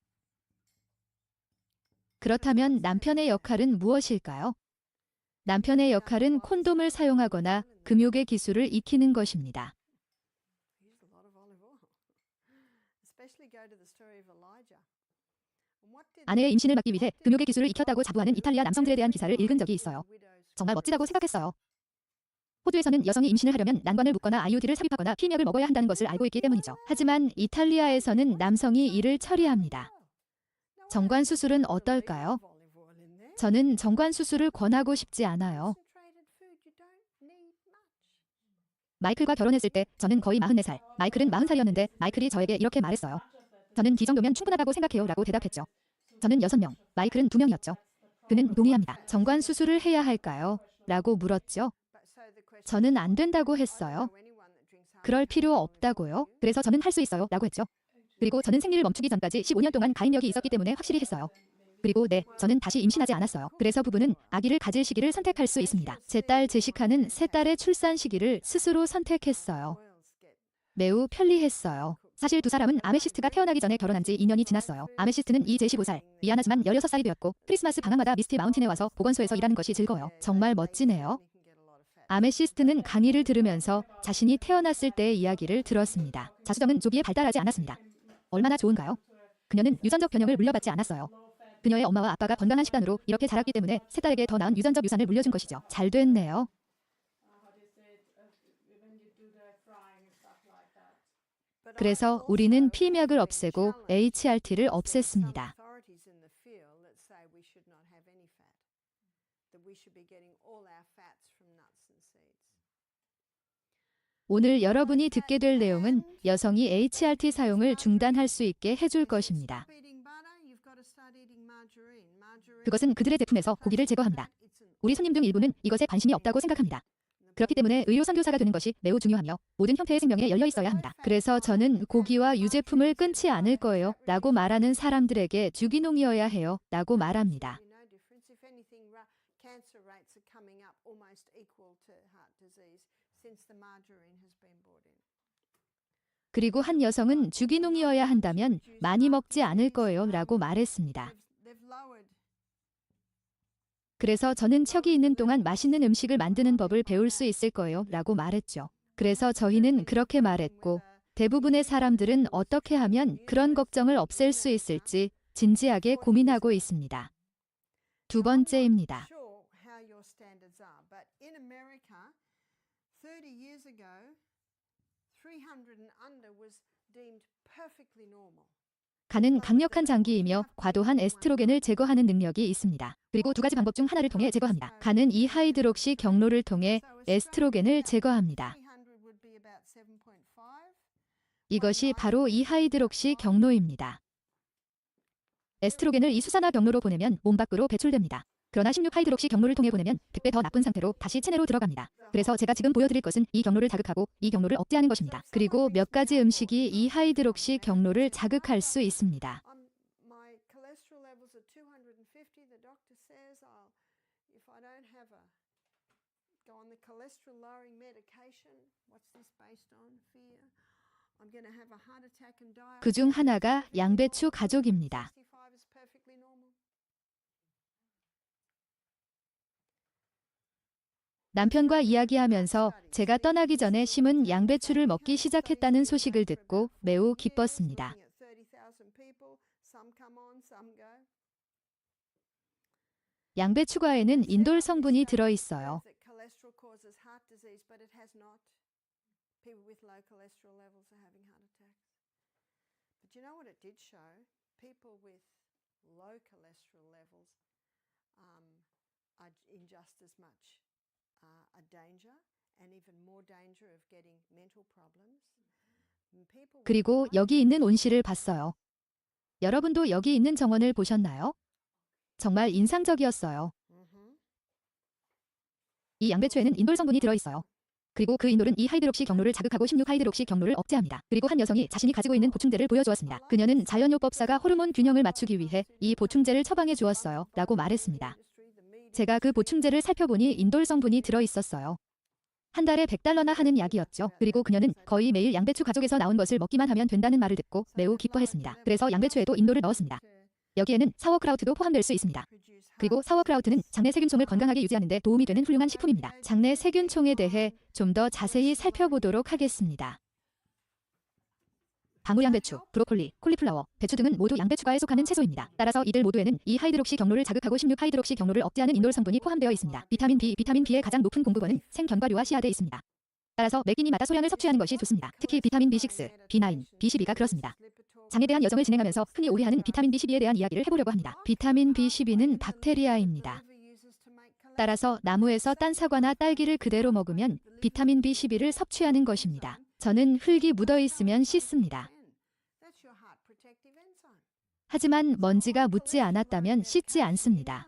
그렇다면 남편의 역할은 무엇일까요? 남편의 역할은 콘돔을 사용하거나 금욕의 기술을 익히는 것입니다. 아내의 임신을 막기 위해 금욕의 기술을 익혔다고 자부하는 이탈리아 남성들에 대한 기사를 읽은 적이 있어요. 정말 멋지다고 생각했어요. 호주에서는 여성이 임신을 하려면 난관을 묶거나 IUD를 삽입하거나 피임약을 먹어야 한다는 것을 알고 있기 때문이죠. 하지만 이탈리아에서는 남성이 이를 처리합니다. 정관 수술은 어떨까요? 저는 정관 수술을 권하고 싶지 않아요. 마이클과 결혼했을 때 저는 거의 44살, 마이클은 40살이었는데 마이클이 저에게 이렇게 말했어요. 저는 이 정도면 충분하다고 생각해요 라고 대답했죠. 저는 6명, 마이클은 2명이었죠. 그는 동의합니다. 정관 수술을 해야 할까요? 라고 물었죠. 저는 안 된다고 했어요. 그럴 필요 없다고요? 그래서 저는 할 수 있어요 라고 했죠. 그리고 저는 생리를 멈추기 전까지 15년 동안 가임력이 있었기 때문에 확실히 했어요. 그리고 저는 다시 임신하지 않았어요. 그래서 부부는 아기를 가질 시기를 선택할 수 있습니다. 제 딸 제시카는 새 딸의 출산 시기를 스스로 선택했어요. 매우 편리했어요. 사실 두 사람은 아메시스트가 태어나기 전에 결혼한 지 2년이 지났어요. 아메시스트는 이제 15살, 미안하지만 16살이 되었고 크리스마스 방학마다 미스티 마운틴에 와서 보건소에서 일하는 것이 즐거워요. 정말 멋지네요. 아메시스트는 강의를 들으면서 자신이 태어났을 때의 이야기를 들었습니다. 자수정은 조기에 발달하지 않았습니다. 얼마나 좋은가요? 그녀는 유전적 변형을 물려받지 않았어요. 그녀의 엄마와 아빠가 건강한 식단으로 이렇게 자랐기 때문에 새 딸에게 더 나은 유전적 유산을 물려준 것이죠. 잘 됐네요. 그래서 우리는 피임약을 없애고 HRT를 없앴습니다. 오늘 여러분이 듣게 될 내용은 여성이 HRT 사용을 중단할 수 있게 해줄 것입니다. 그것은 그들의 제품에서 고기를 제거합니다. 우리 손님 중 일부는 이것에 관심이 없다고 생각합니다. 그렇기 때문에 의료 선교사가 되는 것이 매우 중요하며 모든 형태의 생명에 열려 있어야 합니다. 그래서 저는 고기와 유제품을 끊지 않을 거예요 라고 말하는 사람들에게 주기농이어야 해요 라고 말합니다. almost equal to heart disease since the margarine has been brought in. 그리고 한 여성은 주기농이어야 한다면 많이 먹지 않을 거예요 라고 말했습니다. They've lowered 그래서 저는 척이 있는 동안 맛있는 음식을 만드는 법을 배울 수 있을 거예요 라고 말했죠. 그래서 저희는 그렇게 말했고 대부분의 사람들은 어떻게 하면 그런 걱정을 없앨 수 있을지 진지하게 고민하고 있습니다. 두 번째입니다. sure how your standards are, but in America, 30 years ago, 300 and under was deemed perfectly normal. 간은 강력한 장기이며 과도한 에스트로겐을 제거하는 능력이 있습니다. 그리고 두 가지 방법 중 하나를 통해 제거합니다. 간은 이하이드록시 경로를 통해 에스트로겐을 제거합니다. 300 would be about 7.5. 이것이 바로 이하이드록시 경로입니다. 에스트로겐을 이 수산화 경로로 보내면 몸 밖으로 배출됩니다. 그러나 16하이드록시 경로를 통해 보내면 100배 더 나쁜 상태로 다시 체내로 들어갑니다. 그래서 제가 지금 보여드릴 것은 이 경로를 자극하고 이 경로를 억제하는 것입니다. 그리고 몇 가지 음식이 이하이드록시 경로를 자극할 수 있습니다. My cholesterol levels are 250. The doctor says if I don't have go on the cholesterol lowering medication, what's this based on? Fear. I'm going to have a heart attack and die. 그 중 하나가 양배추 가족입니다. 65 is perfectly normal. 남편과 이야기하면서 제가 떠나기 전에 심은 양배추를 먹기 시작했다는 소식을 듣고 매우 기뻤습니다. 양배추과에는 인돌 성분이 들어 있어요. People with low cholesterol levels are having heart attacks. But you know what it did show? People with low cholesterol levels are in just as much a danger and even more danger of getting mental problems. 그리고 여기 있는 온실을 봤어요. 여러분도 여기 있는 정원을 보셨나요? 정말 인상적이었어요. 이 양배추에는 인돌 성분이 들어 있어요. 그리고 그 인돌은 이하이드록시 경로를 자극하고 16하이드록시 경로를 억제합니다. 그리고 한 여성이 자신이 가지고 있는 보충제를 보여주었습니다. 그녀는 자연요법사가 호르몬 균형을 맞추기 위해 이 보충제를 처방해 주었어요. 라고 말했습니다. 제가 그 보충제를 살펴보니 인돌 성분이 들어 있었어요. 한 달에 $100나 하는 약이었죠. 그리고 그녀는 거의 매일 양배추 가족에서 나온 것을 먹기만 하면 된다는 말을 듣고 매우 기뻐했습니다. 그래서 양배추에도 인돌을 넣었습니다. 여기에는 사워크라우트도 포함될 수 있습니다. 그리고 사워크라우트는 장내 세균총을 건강하게 유지하는 데 도움이 되는 훌륭한 식품입니다. 장내 세균총에 대해 좀 더 자세히 살펴보도록 하겠습니다. 방울양배추, 브로콜리, 콜리플라워, 배추 등은 모두 양배추과에 속하는 채소입니다. 따라서 이들 모두에는 이하이드록시 경로를 자극하고 16하이드록시 경로를 억제하는 인돌 성분이 포함되어 있습니다. 비타민 B의 가장 높은 공급원은 생견과류와 씨앗에 있습니다. 따라서 매 끼니마다 소량을 섭취하는 것이 좋습니다. 특히 비타민 B6, B9, B12가 그렇습니다. 장에 대한 여정을 진행하면서 흔히 오해하는 비타민 B12에 대한 이야기를 해보려고 합니다. 비타민 B12는 박테리아입니다. 따라서 나무에서 딴 사과나 딸기를 그대로 먹으면 비타민 B12를 섭취하는 것입니다. 저는 흙이 묻어있으면 씻습니다. 하지만 먼지가 묻지 않았다면 씻지 않습니다.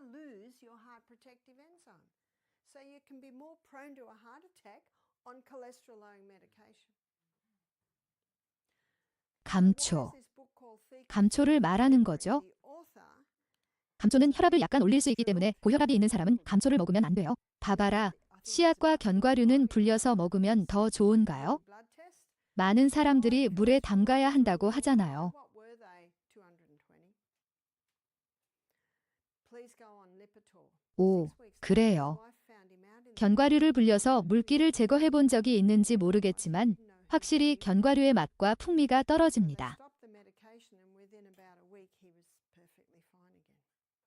감초. 감초를 말하는 거죠? 감초는 혈압을 약간 올릴 수 있기 때문에 고혈압이 있는 사람은 감초를 먹으면 안 돼요. 봐봐라. 씨앗과 견과류는 불려서 먹으면 더 좋은가요? 많은 사람들이 물에 담가야 한다고 하잖아요. 오, 그래요. 견과류를 불려서 물기를 제거해 본 적이 있는지 모르겠지만 확실히 견과류의 맛과 풍미가 떨어집니다.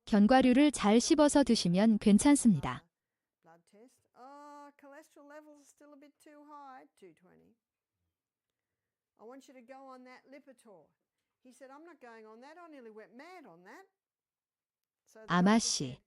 견과류를 잘 씹어서 드시면 괜찮습니다. 아마씨.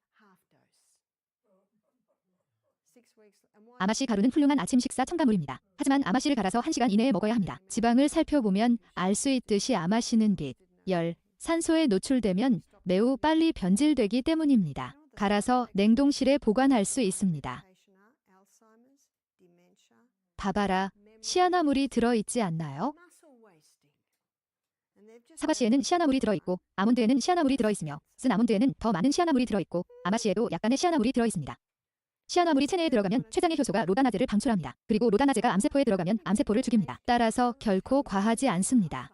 아마씨 가루는 훌륭한 아침 식사 첨가물입니다. 하지만 아마씨를 갈아서 1시간 이내에 먹어야 합니다. 지방을 살펴보면 알 수 있듯이 아마씨는 빛, 열, 산소에 노출되면 매우 빨리 변질되기 때문입니다. 갈아서 냉동실에 보관할 수 있습니다. 봐봐라, 시아나물이 들어있지 않나요? 사과씨에는 시아나물이 들어있고 아몬드에는 시아나물이 들어있으며 쓴 아몬드에는 더 많은 시아나물이 들어있고 아마씨에도 약간의 시아나물이 들어있습니다. 시아나물이 체내에 들어가면 췌장의 효소가 로다나제를 방출합니다. 그리고 로다나제가 암세포에 들어가면 암세포를 죽입니다. 따라서 결코 과하지 않습니다.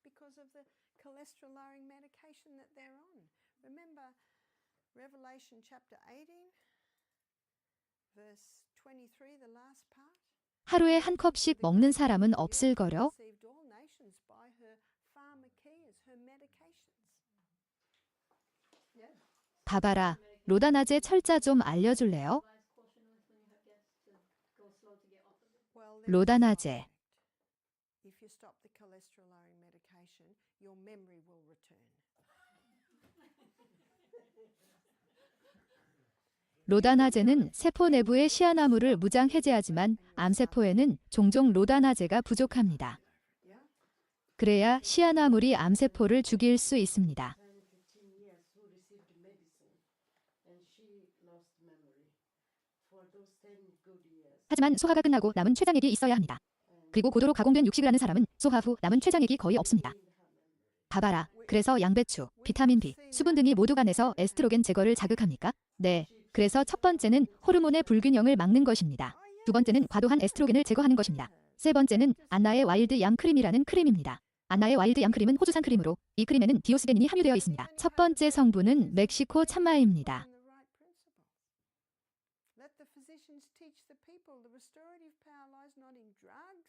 because of the cholesterol lowering medication that they're on. Remember Revelation chapter 18 verse 23, the last part. 하루에 한 컵씩 먹는 사람은 없을거려. Deceived all nations by her pharmakeas, her medications. 봐봐라. 로다나제 철자 좀 알려줄래요? 로다나제. If you stop the cholesterol lowering medication, your memory will return. 로다나제는 세포 내부의 시아나물을 무장 해제하지만 암세포에는 종종 로다나제가 부족합니다. 그래야 시아나물이 암세포를 죽일 수 있습니다. 하지만 소화가 끝나고 남은 췌장액이 있어야 합니다. 그리고 고도로 가공된 육식을 하는 사람은 소화 후 남은 췌장액이 거의 없습니다. 봐봐라. 그래서 양배추, 비타민 B, 수분 등이 모두 간에서 에스트로겐 제거를 자극합니까? 네. 그래서 첫 번째는 호르몬의 불균형을 막는 것입니다. 두 번째는 과도한 에스트로겐을 제거하는 것입니다. 세 번째는 안나의 와일드 양 크림이라는 크림입니다. 안나의 와일드 양 크림은 호주산 크림으로 이 크림에는 디오스데닌이 함유되어 있습니다. 첫 번째 성분은 멕시코 참마입니다. Let the physicians teach the people the restorative power lies not in drugs,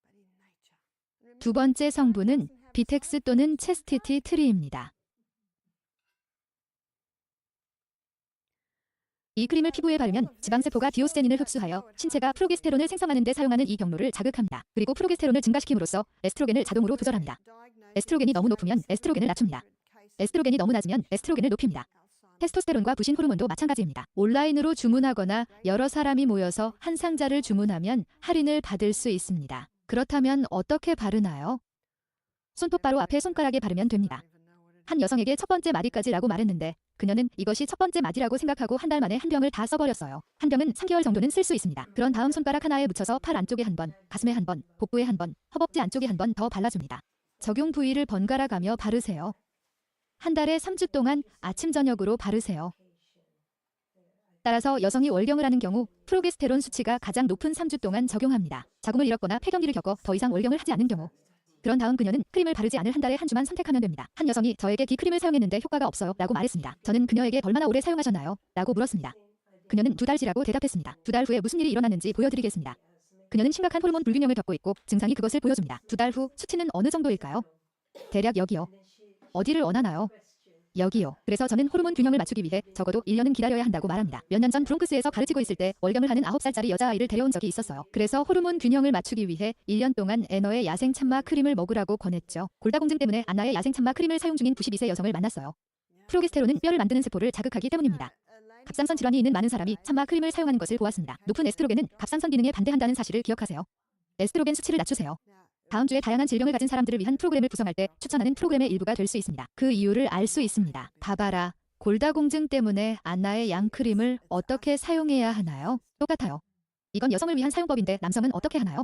but in nature. 두 번째 성분은 비텍스 또는 체스티티 트리입니다. 이 크림을 피부에 바르면 지방세포가 디오스제닌을 흡수하여 신체가 프로게스테론을 생성하는 데 사용하는 이 경로를 자극합니다. 그리고 프로게스테론을 증가시킴으로써 에스트로겐을 자동으로 조절합니다. 에스트로겐이 너무 높으면 에스트로겐을 낮춥니다. 에스트로겐이 너무 낮으면 에스트로겐을 높입니다. 테스토스테론과 부신 호르몬도 마찬가지입니다. 온라인으로 주문하거나 여러 사람이 모여서 한 상자를 주문하면 할인을 받을 수 있습니다. 그렇다면 어떻게 바르나요? 손톱바로 앞에 손가락에 바르면 됩니다. 한 여성에게 첫 번째 마디까지라고 말했는데 그녀는 이것이 첫 번째 마디라고 생각하고 한 달 만에 한 병을 다 써버렸어요. 한 병은 3개월 정도는 쓸 수 있습니다. 그런 다음 손가락 하나에 묻혀서 팔 안쪽에 한 번, 가슴에 한 번, 복부에 한 번, 허벅지 안쪽에 한 번 더 발라줍니다. 적용 부위를 번갈아 가며 바르세요. 한 달에 3주 동안 아침 저녁으로 바르세요. 따라서 여성이 월경을 하는 경우 프로게스테론 수치가 가장 높은 3주 동안 적용합니다. 자궁을 잃었거나 폐경기를 겪어 더 이상 월경을 하지 않는 경우. 그런 다음 그녀는 크림을 바르지 않을 한 달에 한 주만 선택하면 됩니다. 한 여성이 저에게 이 크림을 사용했는데 효과가 없어요 라고 말했습니다. 저는 그녀에게 얼마나 오래 사용하셨나요? 라고 물었습니다. 그녀는 2달치라고 대답했습니다. 2달 후에 무슨 일이 일어났는지 보여드리겠습니다. 그녀는 심각한 호르몬 불균형을 겪고 있고 증상이 그것을 보여줍니다. 2달 후 수치는 어느 정도일까요? 대략 여기요. 어디를 원하나요? 여기요. 그래서 저는 호르몬 균형을 맞추기 위해 적어도 1년은 기다려야 한다고 말합니다. 몇 년 전 브롱크스에서 가르치고 있을 때 월경을 하는 9살짜리 여자아이를 데려온 적이 있었어요. 그래서 호르몬 균형을 맞추기 위해 1년 동안 애너의 야생 참마 크림을 먹으라고 권했죠. 골다공증 때문에 안나의 야생 참마 크림을 사용 중인 92세 여성을 만났어요. 프로게스테론은 뼈를 만드는 세포를 자극하기 때문입니다. 갑상선 질환이 있는 많은 사람이 참마 크림을 사용하는 것을 보았습니다. 높은 에스트로겐은 갑상선 기능에 반대한다는 사실을 기억하세요. 에스트로겐 수치를 낮추세요. 다음 주에 다양한 질병을 가진 사람들을 위한 프로그램을 구성할 때 추천하는 프로그램의 일부가 될 수 있습니다. 그 이유를 알 수 있습니다. 봐봐라. 골다공증 때문에 안나의 양크림을 어떻게 사용해야 하나요? 똑같아요. 이건 여성을 위한 사용법인데 남성은 어떻게 하나요?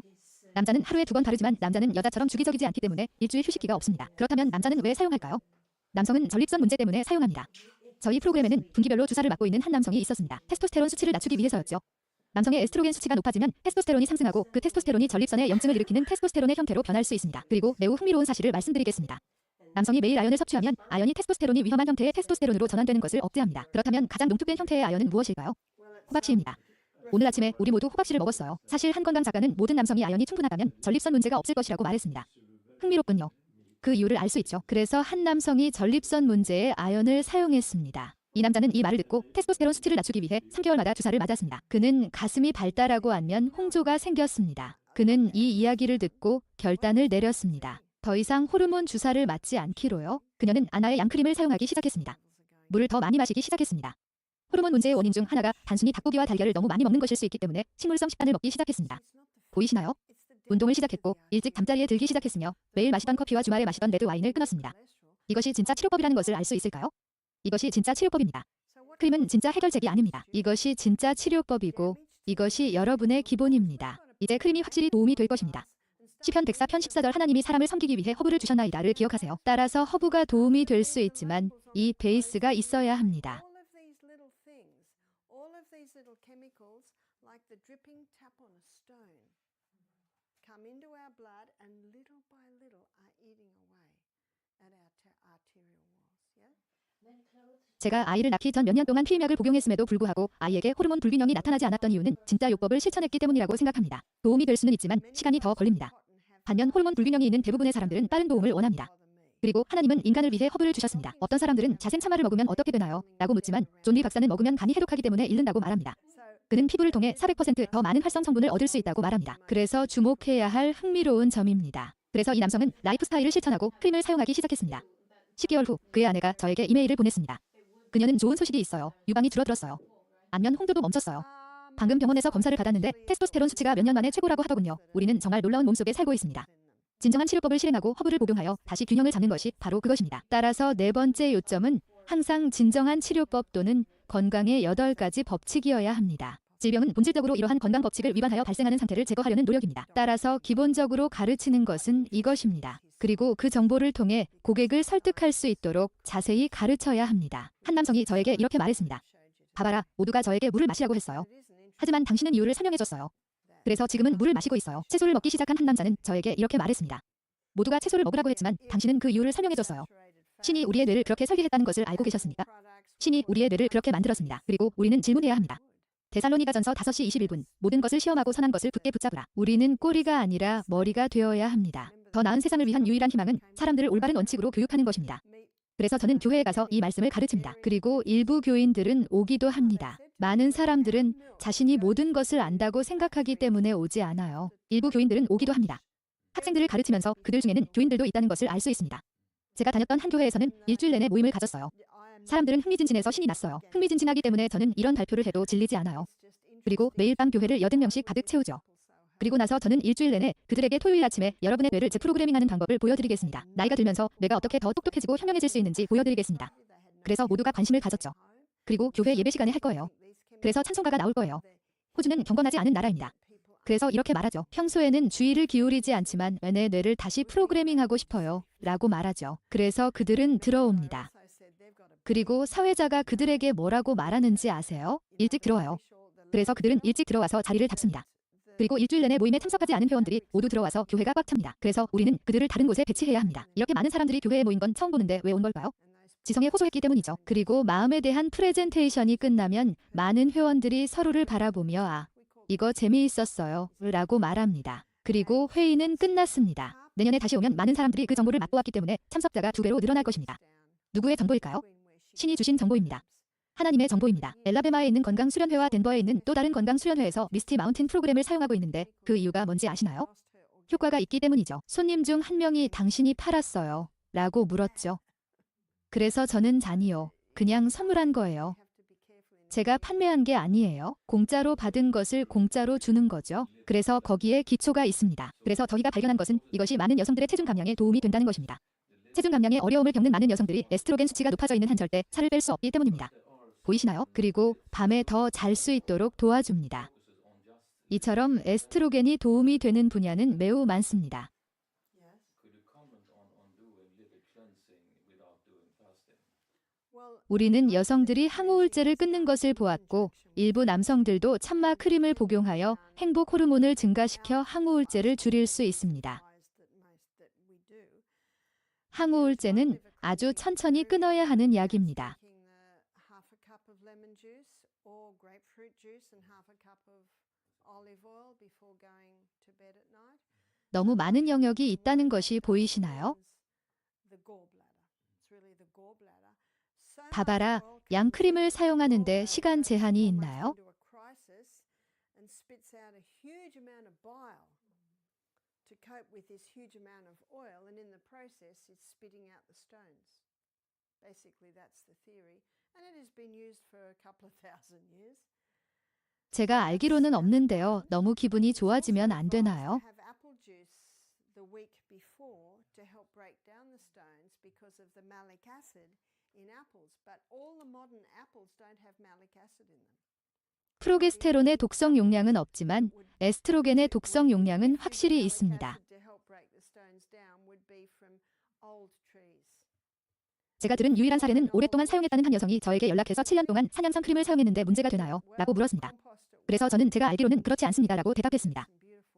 남자는 하루에 2번 바르지만 남자는 여자처럼 주기적이지 않기 때문에 일주일 휴식기가 없습니다. 그렇다면 남자는 왜 사용할까요? 남성은 전립선 문제 때문에 사용합니다. 저희 프로그램에는 분기별로 주사를 맞고 있는 한 남성이 있었습니다. 테스토스테론 수치를 낮추기 위해서였죠. 남성의 에스트로겐 수치가 높아지면 테스토스테론이 상승하고 그 테스토스테론이 전립선에 염증을 일으키는 테스토스테론의 형태로 변할 수 있습니다. 그리고 매우 흥미로운 사실을 말씀드리겠습니다. 남성이 매일 아연을 섭취하면 아연이 테스토스테론이 위험한 형태의 테스토스테론으로 전환되는 것을 억제합니다. 그렇다면 가장 농축된 형태의 아연은 무엇일까요? 호박씨입니다. 오늘 아침에 우리 모두 호박씨를 먹었어요. 사실 한 건강 작가는 모든 남성이 아연이 충분하다면 전립선 문제가 없을 것이라고 말했습니다. 흥미롭군요. 그 이유를 알 수 있죠. 그래서 한 남성이 전립선 문제에 아연을 사용했습니다. 이 남자는 이 말을 듣고 테스토스테론 수치를 낮추기 위해 3개월마다 주사를 맞았습니다. 그는 가슴이 밝다라고 알면 홍조가 생겼습니다. 그는 이 이야기를 듣고 결단을 내렸습니다. 더 이상 호르몬 주사를 맞지 않기로요. 그녀는 안나의 양크림을 사용하기 시작했습니다. 물을 더 많이 마시기 시작했습니다. 호르몬 문제의 원인 중 하나가 단순히 닭고기와 달걀을 너무 많이 먹는 것일 수 있기 때문에 식물성 식단을 먹기 시작했습니다. 보이시나요? 운동을 시작했고 일찍 잠자리에 들기 시작했으며 매일 마시던 커피와 주말에 마시던 레드 와인을 끊었습니다. 이것이 진짜 치료법이라는 것을 알 수 있을까요? 이것이 진짜 치료법입니다. 크림은 진짜 해결책이 아닙니다. 이것이 진짜 치료법이고 이것이 여러분의 기본입니다. 이제 크림이 확실히 도움이 될 것입니다. 시편 104편 14절 하나님이 사람을 섬기기 위해 허브를 주셨나이다를 기억하세요. 따라서 허브가 도움이 될 수 있지만 이 베이스가 있어야 합니다. chemicals like the dripping tap on a stone come into our blood and little by little are eating away at our arterial walls. Yeah? 제가 아이를 낳기 전 몇 년 동안 피임약을 복용했음에도 불구하고 아이에게 호르몬 불균형이 나타나지 않았던 이유는 진짜 요법을 실천했기 때문이라고 생각합니다. 도움이 될 수는 있지만 시간이 더 걸립니다. 반면 호르몬 불균형이 있는 대부분의 사람들은 빠른 도움을 원합니다. 그리고 하나님은 인간을 위해 허브를 주셨습니다. 어떤 사람들은 자센 참마를 먹으면 어떻게 되나요? 라고 묻지만 존 리 박사는 먹으면 간이 해독하기 때문에 잃는다고 말합니다. 그는 피부를 통해 400%더 많은 활성 성분을 얻을 수 있다고 말합니다. 그래서 주목해야 할 흥미로운 점입니다. 그래서 이 남성은 라이프 스타일을 실천하고 크림을 사용하기 시작했습니다. 10개월 후 그의 아내가 저에게 이메일을 보냈습니다. 그녀는 좋은 소식이 있어요. 유방이 줄어들었어요. 안면 홍조도 멈췄어요. 방금 병원에서 검사를 받았는데 테스토스테론 수치가 몇 년 만에 최고라고 하더군요. 우리는 정말 놀라운 몸속에 살고 있습니다. 진정한 치료법을 실행하고 허브를 복용하여 다시 균형을 잡는 것이 바로 그것입니다. 따라서 네 번째 요점은 항상 진정한 치료법 또는 건강의 8가지 법칙이어야 합니다. 질병은 본질적으로 이러한 건강 법칙을 위반하여 발생하는 상태를 제거하려는 노력입니다. 따라서 기본적으로 가르치는 것은 이것입니다. 그리고 그 정보를 통해 고객을 설득할 수 있도록 자세히 가르쳐야 합니다. 한 남성이 저에게 이렇게 말했습니다. 봐봐라, 모두가 저에게 물을 마시라고 했어요. 하지만 당신은 이유를 설명해줬어요. 그래서 지금은 물을 마시고 있어요. 채소를 먹기 시작한 한 남자는 저에게 이렇게 말했습니다. 모두가 채소를 먹으라고 했지만 당신은 그 이유를 설명해줬어요. 신이 우리의 뇌를 그렇게 설계했다는 것을 알고 계셨습니까? 신이 우리의 뇌를 그렇게 만들었습니다. 그리고 우리는 질문해야 합니다. 데살로니가전서 5시 21분 모든 것을 시험하고 선한 것을 굳게 붙잡으라. 우리는 꼬리가 아니라 머리가 되어야 합니다. 더 나은 세상을 위한 유일한 희망은 사람들을 올바른 원칙으로 교육하는 것입니다. 그래서 저는 교회에 가서 이 말씀을 가르칩니다. 그리고 일부 교인들은 오기도 합니다. 많은 사람들은 자신이 모든 것을 안다고 생각하기 때문에 오지 않아요. 일부 교인들은 오기도 합니다. 학생들을 가르치면서 그들 중에는 교인들도 있다는 것을 알 수 있습니다. 제가 다녔던 한 교회에서는 일주일 내내 모임을 가졌어요. 사람들은 흥미진진해서 신이 났어요. 흥미진진하기 때문에 저는 이런 발표를 해도 질리지 않아요. 그리고 매일 밤 교회를 80명씩 가득 채우죠. 그리고 나서 저는 일주일 내내 그들에게 토요일 아침에 여러분의 뇌를 재프로그래밍하는 방법을 보여드리겠습니다. 나이가 들면서 뇌가 어떻게 더 똑똑해지고 현명해질 수 있는지 보여드리겠습니다. 그래서 모두가 관심을 가졌죠. 그리고 교회 예배 시간에 할 거예요. 그래서 찬송가가 나올 거예요. 호주는 경건하지 않은 나라입니다. 그래서 이렇게 말하죠. 평소에는 주의를 기울이지 않지만 내 뇌를 다시 프로그래밍하고 싶어요. 라고 말하죠. 그래서 그들은 들어옵니다. 그리고 사회자가 그들에게 뭐라고 말하는지 아세요? 일찍 들어와요. 그래서 그들은 일찍 들어와서 자리를 잡습니다. 그리고 일주일 내내 모임에 참석하지 않은 회원들이 모두 들어와서 교회가 꽉 찹니다. 그래서 우리는 그들을 다른 곳에 배치해야 합니다. 이렇게 많은 사람들이 교회에 모인 건 처음 보는데 왜 온 걸까요? 지성에 호소했기 때문이죠. 그리고 마음에 대한 프레젠테이션이 끝나면 많은 회원들이 서로를 바라보며 아, 이거 재미있었어요. 라고 말합니다. 그리고 회의는 끝났습니다. 내년에 다시 오면 많은 사람들이 그 정보를 맛보았기 때문에 참석자가 2배로 늘어날 것입니다. 누구의 정보일까요? 신이 주신 정보입니다. 하나님의 정보입니다. 엘라베마에 있는 건강수련회와 덴버에 있는 또 다른 건강수련회에서 미스티 마운틴 프로그램을 사용하고 있는데 그 이유가 뭔지 아시나요? 효과가 있기 때문이죠. 손님 중 한 명이 당신이 팔았어요. 라고 물었죠. 그래서 저는 아니요. 그냥 선물한 거예요. 제가 판매한 게 아니에요. 공짜로 받은 것을 공짜로 주는 거죠. 그래서 거기에 기초가 있습니다. 그래서 저희가 발견한 것은 이것이 많은 여성들의 체중 감량에 도움이 된다는 것입니다. 체중 감량에 어려움을 겪는 많은 여성들이 에스트로겐 수치가 높아져 있는 한 절대 살을 뺄 수 없기 때문입니다. 보이시나요? 그리고 밤에 더 잘 수 있도록 도와줍니다. 이처럼 에스트로겐이 도움이 되는 분야는 매우 많습니다. 우리는 여성들이 항우울제를 끊는 것을 보았고 일부 남성들도 참마 크림을 복용하여 행복 호르몬을 증가시켜 항우울제를 줄일 수 있습니다. 항우울제는 아주 천천히 끊어야 하는 약입니다. 너무 많은 영역이 있다는 것이 보이시나요? 봐봐라, 양크림을 사용하는데 시간 제한이 있나요? 제가 알기로는 없는데요. 너무 기분이 좋아지면 안 되나요? 프로게스테론의 독성 용량은 없지만 에스트로겐의 독성 용량은 확실히 있습니다. 제가 들은 유일한 사례는 오랫동안 사용했다는 한 여성이 저에게 연락해서 7년 동안 산양성 크림을 사용했는데 문제가 되나요? 라고 물었습니다. 그래서 저는 제가 알기로는 그렇지 않습니다라고 대답했습니다.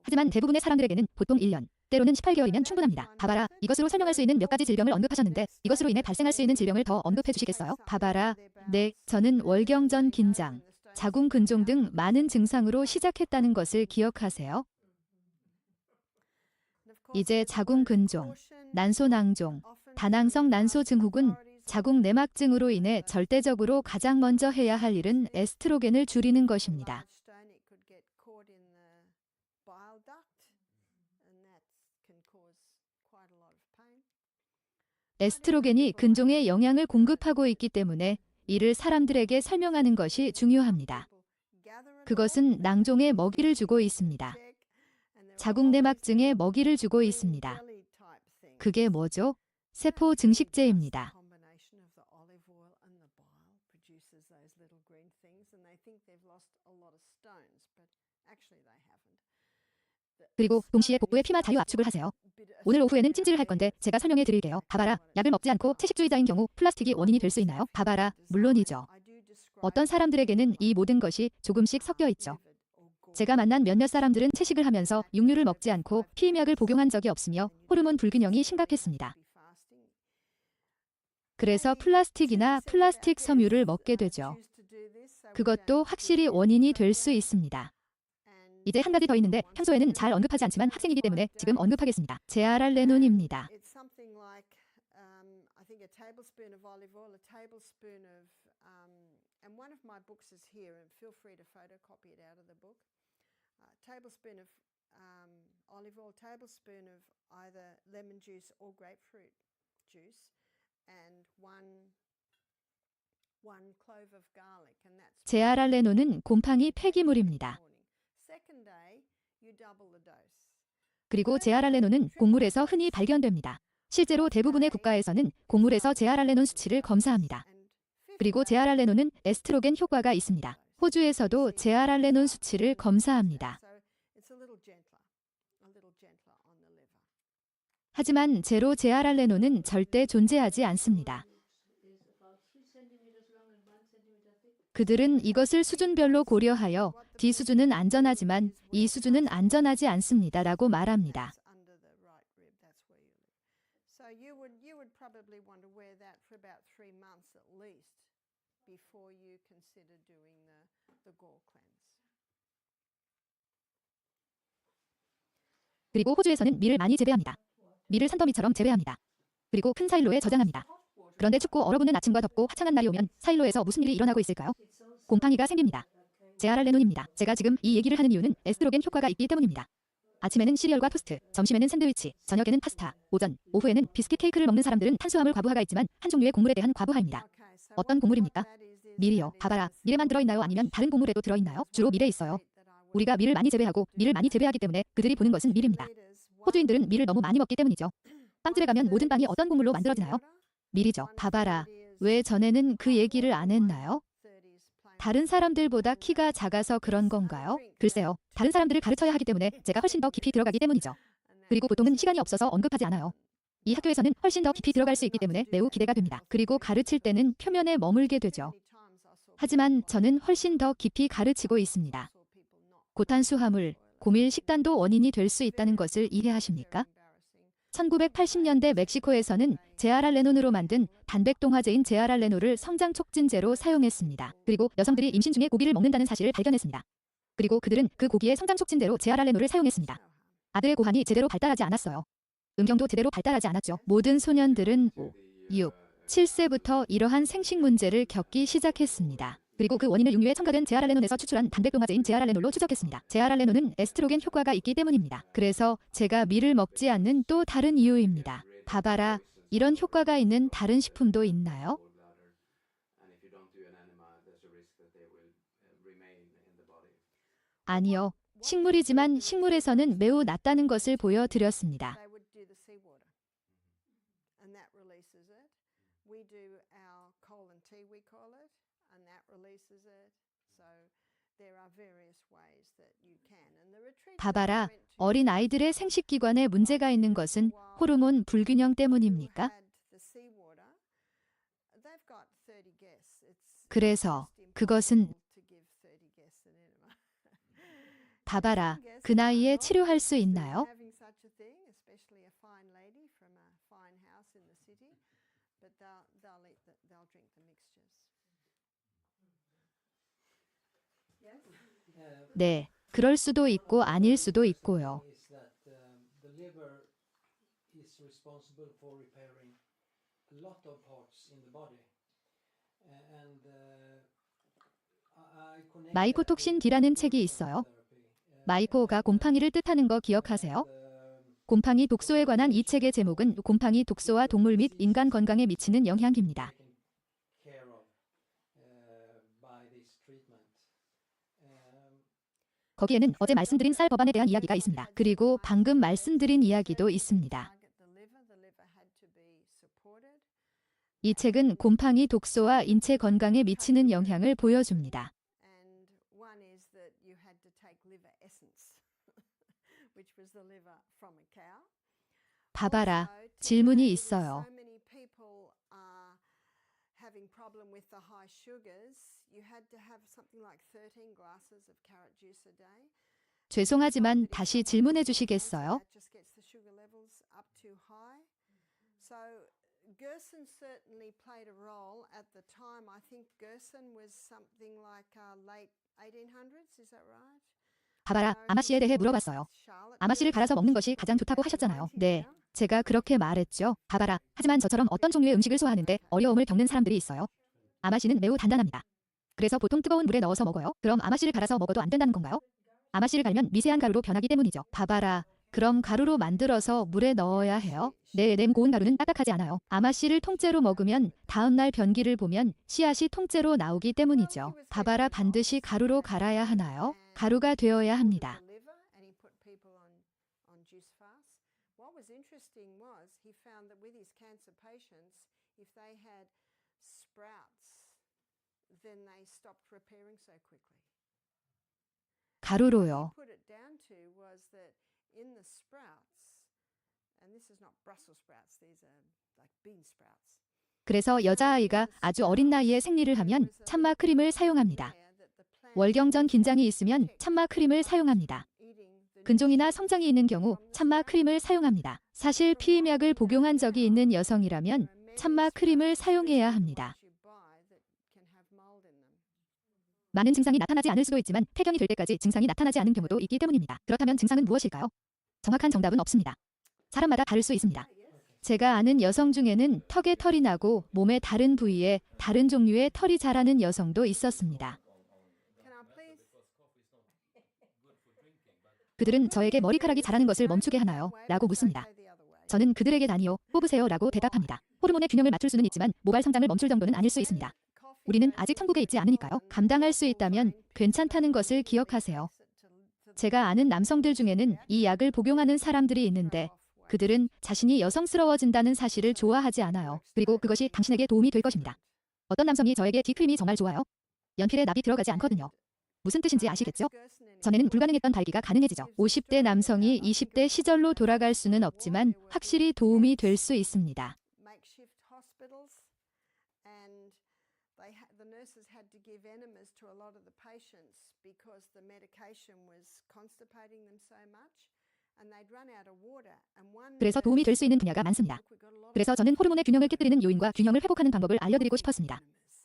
하지만 대부분의 사람들에게는 보통 1년, 때로는 18개월이면 충분합니다. 바바라, 이것으로 설명할 수 있는 몇 가지 질병을 언급하셨는데 이것으로 인해 발생할 수 있는 질병을 더 언급해 주시겠어요? 바바라, 네, 저는 월경전 긴장, 자궁 근종 등 많은 증상으로 시작했다는 것을 기억하세요. 이제 자궁 근종, 난소 낭종, 다낭성 난소 증후군, 자궁 내막증으로 인해 절대적으로 가장 먼저 해야 할 일은 에스트로겐을 줄이는 것입니다. 에스트로겐이 근종에 영양을 공급하고 있기 때문에 이를 사람들에게 설명하는 것이 중요합니다. 그것은 낭종에 먹이를 주고 있습니다. 자궁 내막증에 먹이를 주고 있습니다. 그게 뭐죠? 세포 증식제입니다. 그리고 동시에 복부에 피마 자유 압축을 하세요. 오늘 오후에는 찜질을 할 건데 제가 설명해 드릴게요. 바바라, 약을 먹지 않고 채식주의자인 경우 플라스틱이 원인이 될 수 있나요? 바바라, 물론이죠. 어떤 사람들에게는 이 모든 것이 조금씩 섞여 있죠. 제가 만난 몇몇 사람들은 채식을 하면서 육류를 먹지 않고 피임약을 복용한 적이 없으며 호르몬 불균형이 심각했습니다. 그래서 플라스틱이나 플라스틱 섬유를 먹게 되죠. 그것도 확실히 원인이 될 수 있습니다. 이제 한 가지 더 있는데 평소에는 잘 언급하지 않지만 학생이기 때문에 지금 언급하겠습니다. 제아랄레논입니다. And one of my books is here, and feel free to photocopy it out of the book. Tablespoon of olive oil, tablespoon of either lemon juice or grapefruit juice, and one clove of garlic, and that's. 제아랄레논은 곰팡이 폐기물입니다. Second day, you double the dose. 그리고 제아랄레논은 곡물에서 흔히 발견됩니다. 실제로 대부분의 국가에서는 곡물에서 제아랄레논 수치를 검사합니다. 그리고 제아랄레논은 에스트로겐 효과가 있습니다. 호주에서도 제아랄레논 수치를 검사합니다. 하지만 제로 제아랄레논은 절대 존재하지 않습니다. 그들은 이것을 수준별로 고려하여 D 수준은 안전하지만 E 수준은 안전하지 않습니다라고 말합니다. Before you consider doing the gall cleanse. 그리고 호주에서는 밀을 많이 재배합니다. 밀을 산더미처럼 재배합니다. 그리고 큰 사일로에 저장합니다. 그런데 춥고 얼어붙는 아침과 덥고 화창한 날이 오면 사일로에서 무슨 일이 일어나고 있을까요? 곰팡이가 생깁니다. 제아랄레논입니다. 제가 지금 이 얘기를 하는 이유는 에스트로겐 효과가 있기 때문입니다. 아침에는 시리얼과 토스트, 점심에는 샌드위치, 저녁에는 파스타, 오전, 오후에는 비스킷 케이크를 먹는 사람들은 탄수화물 과부하가 있지만 한 종류의 곡물에 대한 과부하입니다. 어떤 곡물입니까? 밀이요. 봐봐라. 밀에만 들어있나요? 아니면 다른 곡물에도 들어있나요? 주로 밀에 있어요. 우리가 밀을 많이 재배하고 밀을 많이 재배하기 때문에 그들이 보는 것은 밀입니다. 호주인들은 밀을 너무 많이 먹기 때문이죠. 빵집에 가면 모든 빵이 어떤 곡물로 만들어지나요? 밀이죠. 봐봐라. 왜 전에는 그 얘기를 안 했나요? 다른 사람들보다 키가 작아서 그런 건가요? 글쎄요. 다른 사람들을 가르쳐야 하기 때문에 제가 훨씬 더 깊이 들어가기 때문이죠. 그리고 보통은 시간이 없어서 언급하지 않아요. 이 학교에서는 훨씬 더 깊이 들어갈 수 있기 때문에 매우 기대가 됩니다. 그리고 가르칠 때는 표면에 머물게 되죠. 하지만 저는 훨씬 더 깊이 가르치고 있습니다. 고탄수화물, 고밀 식단도 원인이 될 수 있다는 것을 이해하십니까? 1980년대 멕시코에서는 제아랄레논으로 만든 단백동화제인 제아랄레놀을 성장 촉진제로 사용했습니다. 그리고 여성들이 임신 중에 고기를 먹는다는 사실을 발견했습니다. 그리고 그들은 그 고기의 성장 촉진제로 제아랄레놀을 사용했습니다. 아들의 고환이 제대로 발달하지 않았어요. 음경도 제대로 발달하지 않았죠. 모든 소년들은 5, 6, 7세부터 이러한 생식 문제를 겪기 시작했습니다. 그리고 그 원인을 육류에 첨가된 제아랄레논에서 추출한 단백동화제인 제아랄레놀로 추적했습니다. 제아랄레논은 에스트로겐 효과가 있기 때문입니다. 그래서 제가 밀을 먹지 않는 또 다른 이유입니다. 봐봐라, 이런 효과가 있는 다른 식품도 있나요? 아니요. 식물이지만 식물에서는 매우 낮다는 것을 보여드렸습니다. 봐봐라, 어린 아이들의 생식기관에 문제가 있는 것은 호르몬 불균형 때문입니까? 그래서 그것은 봐봐라, 그 나이에 치료할 수 있나요? Having such a thing, especially a fine lady from a fine house in the city, but they'll drink the mixtures. Yes. 네, 그럴 수도 있고 아닐 수도 있고요. is that the liver is responsible for repairing a lot of parts in the body. And I connect 마이코톡신 D라는 책이 있어요. 마이코가 곰팡이를 뜻하는 거 기억하세요? 곰팡이 독소에 관한 이 책의 제목은 곰팡이 독소와 동물 및 인간 건강에 미치는 영향입니다. 거기에는 어제 말씀드린 쌀 법안에 대한 이야기가 있습니다. 그리고 방금 말씀드린 이야기도 있습니다. 이 책은 곰팡이 독소와 인체 건강에 미치는 영향을 보여줍니다. And one is that you had to take liver essence, which was the liver from a cow. 봐봐라, Also, 질문이 today, 있어요. so many people are having problem with the high sugars. You had to have something like 13 glasses of carrot juice a day. 죄송하지만 다시 질문해 주시겠어요? That just gets the sugar levels up too high. So Gerson certainly played a role at the time. I think Gerson was something like late 1800s. Is that right? 봐봐라, 아마씨에 대해 물어봤어요. 아마씨를 갈아서 먹는 것이 가장 좋다고 하셨잖아요. 네, 제가 그렇게 말했죠. 봐봐라, 하지만 저처럼 어떤 종류의 음식을 소화하는데 어려움을 겪는 사람들이 있어요. 아마씨는 매우 단단합니다. 그래서 보통 뜨거운 물에 넣어서 먹어요. 그럼 아마씨를 갈아서 먹어도 안 된다는 건가요? 아마씨를 갈면 미세한 가루로 변하기 때문이죠. 봐봐라, 그럼 가루로 만들어서 물에 넣어야 해요? 네, 고운 가루는 딱딱하지 않아요. 아마씨를 통째로 먹으면 다음날 변기를 보면 씨앗이 통째로 나오기 때문이죠. 봐봐라, 반드시 가루로 갈아야 하나요? 가루가 되어야 합니다. What was interesting was he found that with his cancer patients, if they had sprouts, then they stopped repairing so quickly. 가루로요. What he put it down to was that in the sprouts, and this is not Brussels sprouts, these are like bean sprouts. 그래서 여자아이가 아주 어린 나이에 생리를 하면 참마 크림을 사용합니다. 월경전 긴장이 있으면 참마 크림을 사용합니다. 근종이나 성장이 있는 경우 참마 크림을 사용합니다. 사실 피임약을 복용한 적이 있는 여성이라면 참마 크림을 사용해야 합니다. 많은 증상이 나타나지 않을 수도 있지만 폐경이 될 때까지 증상이 나타나지 않은 경우도 있기 때문입니다. 그렇다면 증상은 무엇일까요? 정확한 정답은 없습니다. 사람마다 다를 수 있습니다. 제가 아는 여성 중에는 턱에 털이 나고 몸의 다른 부위에 다른 종류의 털이 자라는 여성도 있었습니다. 그들은 저에게 머리카락이 자라는 것을 멈추게 하나요? 라고 묻습니다. 저는 그들에게 아니요, 뽑으세요 라고 대답합니다. 호르몬의 균형을 맞출 수는 있지만 모발 성장을 멈출 정도는 아닐 수 있습니다. 우리는 아직 천국에 있지 않으니까요. 감당할 수 있다면 괜찮다는 것을 기억하세요. 제가 아는 남성들 중에는 이 약을 복용하는 사람들이 있는데 그들은 자신이 여성스러워진다는 사실을 좋아하지 않아요. 그리고 그것이 당신에게 도움이 될 것입니다. 어떤 남성이 저에게 D크림이 정말 좋아요? 연필에 납이 들어가지 않거든요. 무슨 뜻인지 아시겠죠? 전에는 불가능했던 달기가 가능해지죠. 50대 남성이 20대 시절로 돌아갈 수는 없지만 확실히 도움이 될 수 있습니다. The nurses had to give enemas to a lot of the patients because the medication was constipating them so much and they'd run out of water. 그래서 도움이 될 수 있는 분야가 많습니다. 그래서 저는 호르몬의 균형을 깨뜨리는 요인과 균형을 회복하는 방법을 알려드리고 싶었습니다.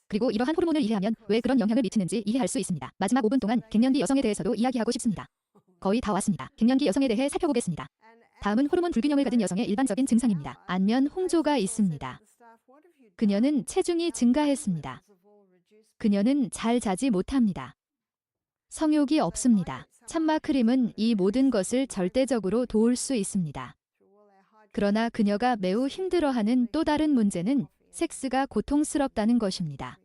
그리고 이러한 호르몬을 이해하면 왜 그런 영향을 미치는지 이해할 수 있습니다. 마지막 5분 동안 갱년기 여성에 대해서도 이야기하고 싶습니다. 거의 다 왔습니다. 갱년기 여성에 대해 살펴보겠습니다. 다음은 호르몬 불균형을 가진 여성의 일반적인 증상입니다. 안면 홍조가 있습니다. 그녀는 체중이 증가했습니다. 그녀는 잘 자지 못합니다. 성욕이 없습니다. 참마 크림은 이 모든 것을 절대적으로 도울 수 있습니다. 그러나 그녀가 매우 힘들어하는 또 다른 문제는 섹스가 고통스럽다는 것입니다.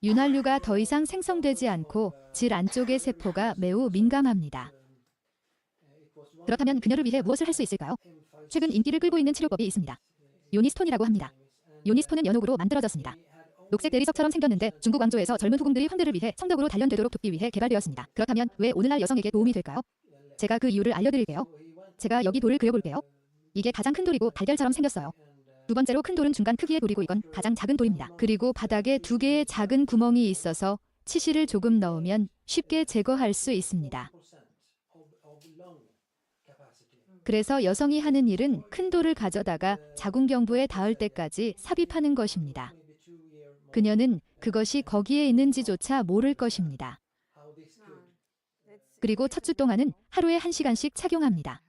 윤활유가 더 이상 생성되지 않고 질 안쪽의 세포가 매우 민감합니다. 그렇다면 그녀를 위해 무엇을 할 수 있을까요? 최근 인기를 끌고 있는 치료법이 있습니다. 요니스톤이라고 합니다. 요니스톤은 연옥으로 만들어졌습니다. 녹색 대리석처럼 생겼는데 중국 왕조에서 젊은 후궁들이 황들을 위해 성덕으로 단련되도록 돕기 위해 개발되었습니다. 그렇다면 왜 오늘날 여성에게 도움이 될까요? 제가 그 이유를 알려드릴게요. 제가 여기 돌을 그려볼게요. 이게 가장 큰 돌이고 달걀처럼 생겼어요. 두 번째로 큰 돌은 중간 크기의 돌이고 이건 가장 작은 돌입니다. 그리고 바닥에 2개의 작은 구멍이 있어서 치실을 조금 넣으면 쉽게 제거할 수 있습니다. 그래서 여성이 하는 일은 큰 돌을 가져다가 자궁경부에 닿을 때까지 삽입하는 것입니다. 그녀는 그것이 거기에 있는지조차 모를 것입니다. 그리고 첫 주 동안은 하루에 1시간씩 착용합니다.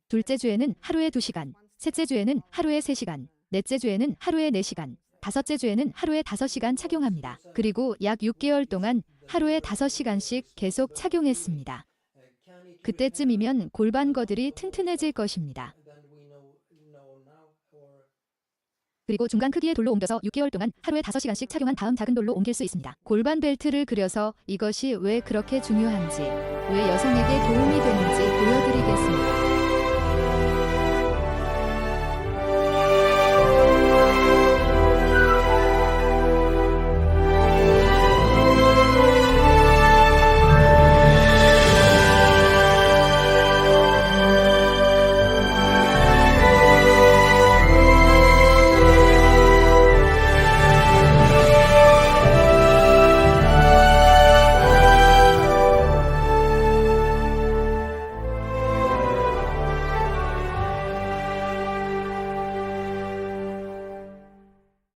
둘째 주에는 하루에 2시간, 셋째 주에는 하루에 3시간, 넷째 주에는 하루에 4시간, 다섯째 주에는 하루에 5시간 착용합니다. 그리고 약 6개월 동안 하루에 5시간씩 계속 착용했습니다. 그때쯤이면 골반거들이 튼튼해질 것입니다. 그리고 중간 크기의 돌로 옮겨서 6개월 동안 하루에 5시간씩 착용한 다음 작은 돌로 옮길 수 있습니다. 골반 벨트를 그려서 이것이 왜 그렇게 중요한지, 왜 여성에게 도움이 되는지 보여드리겠습니다.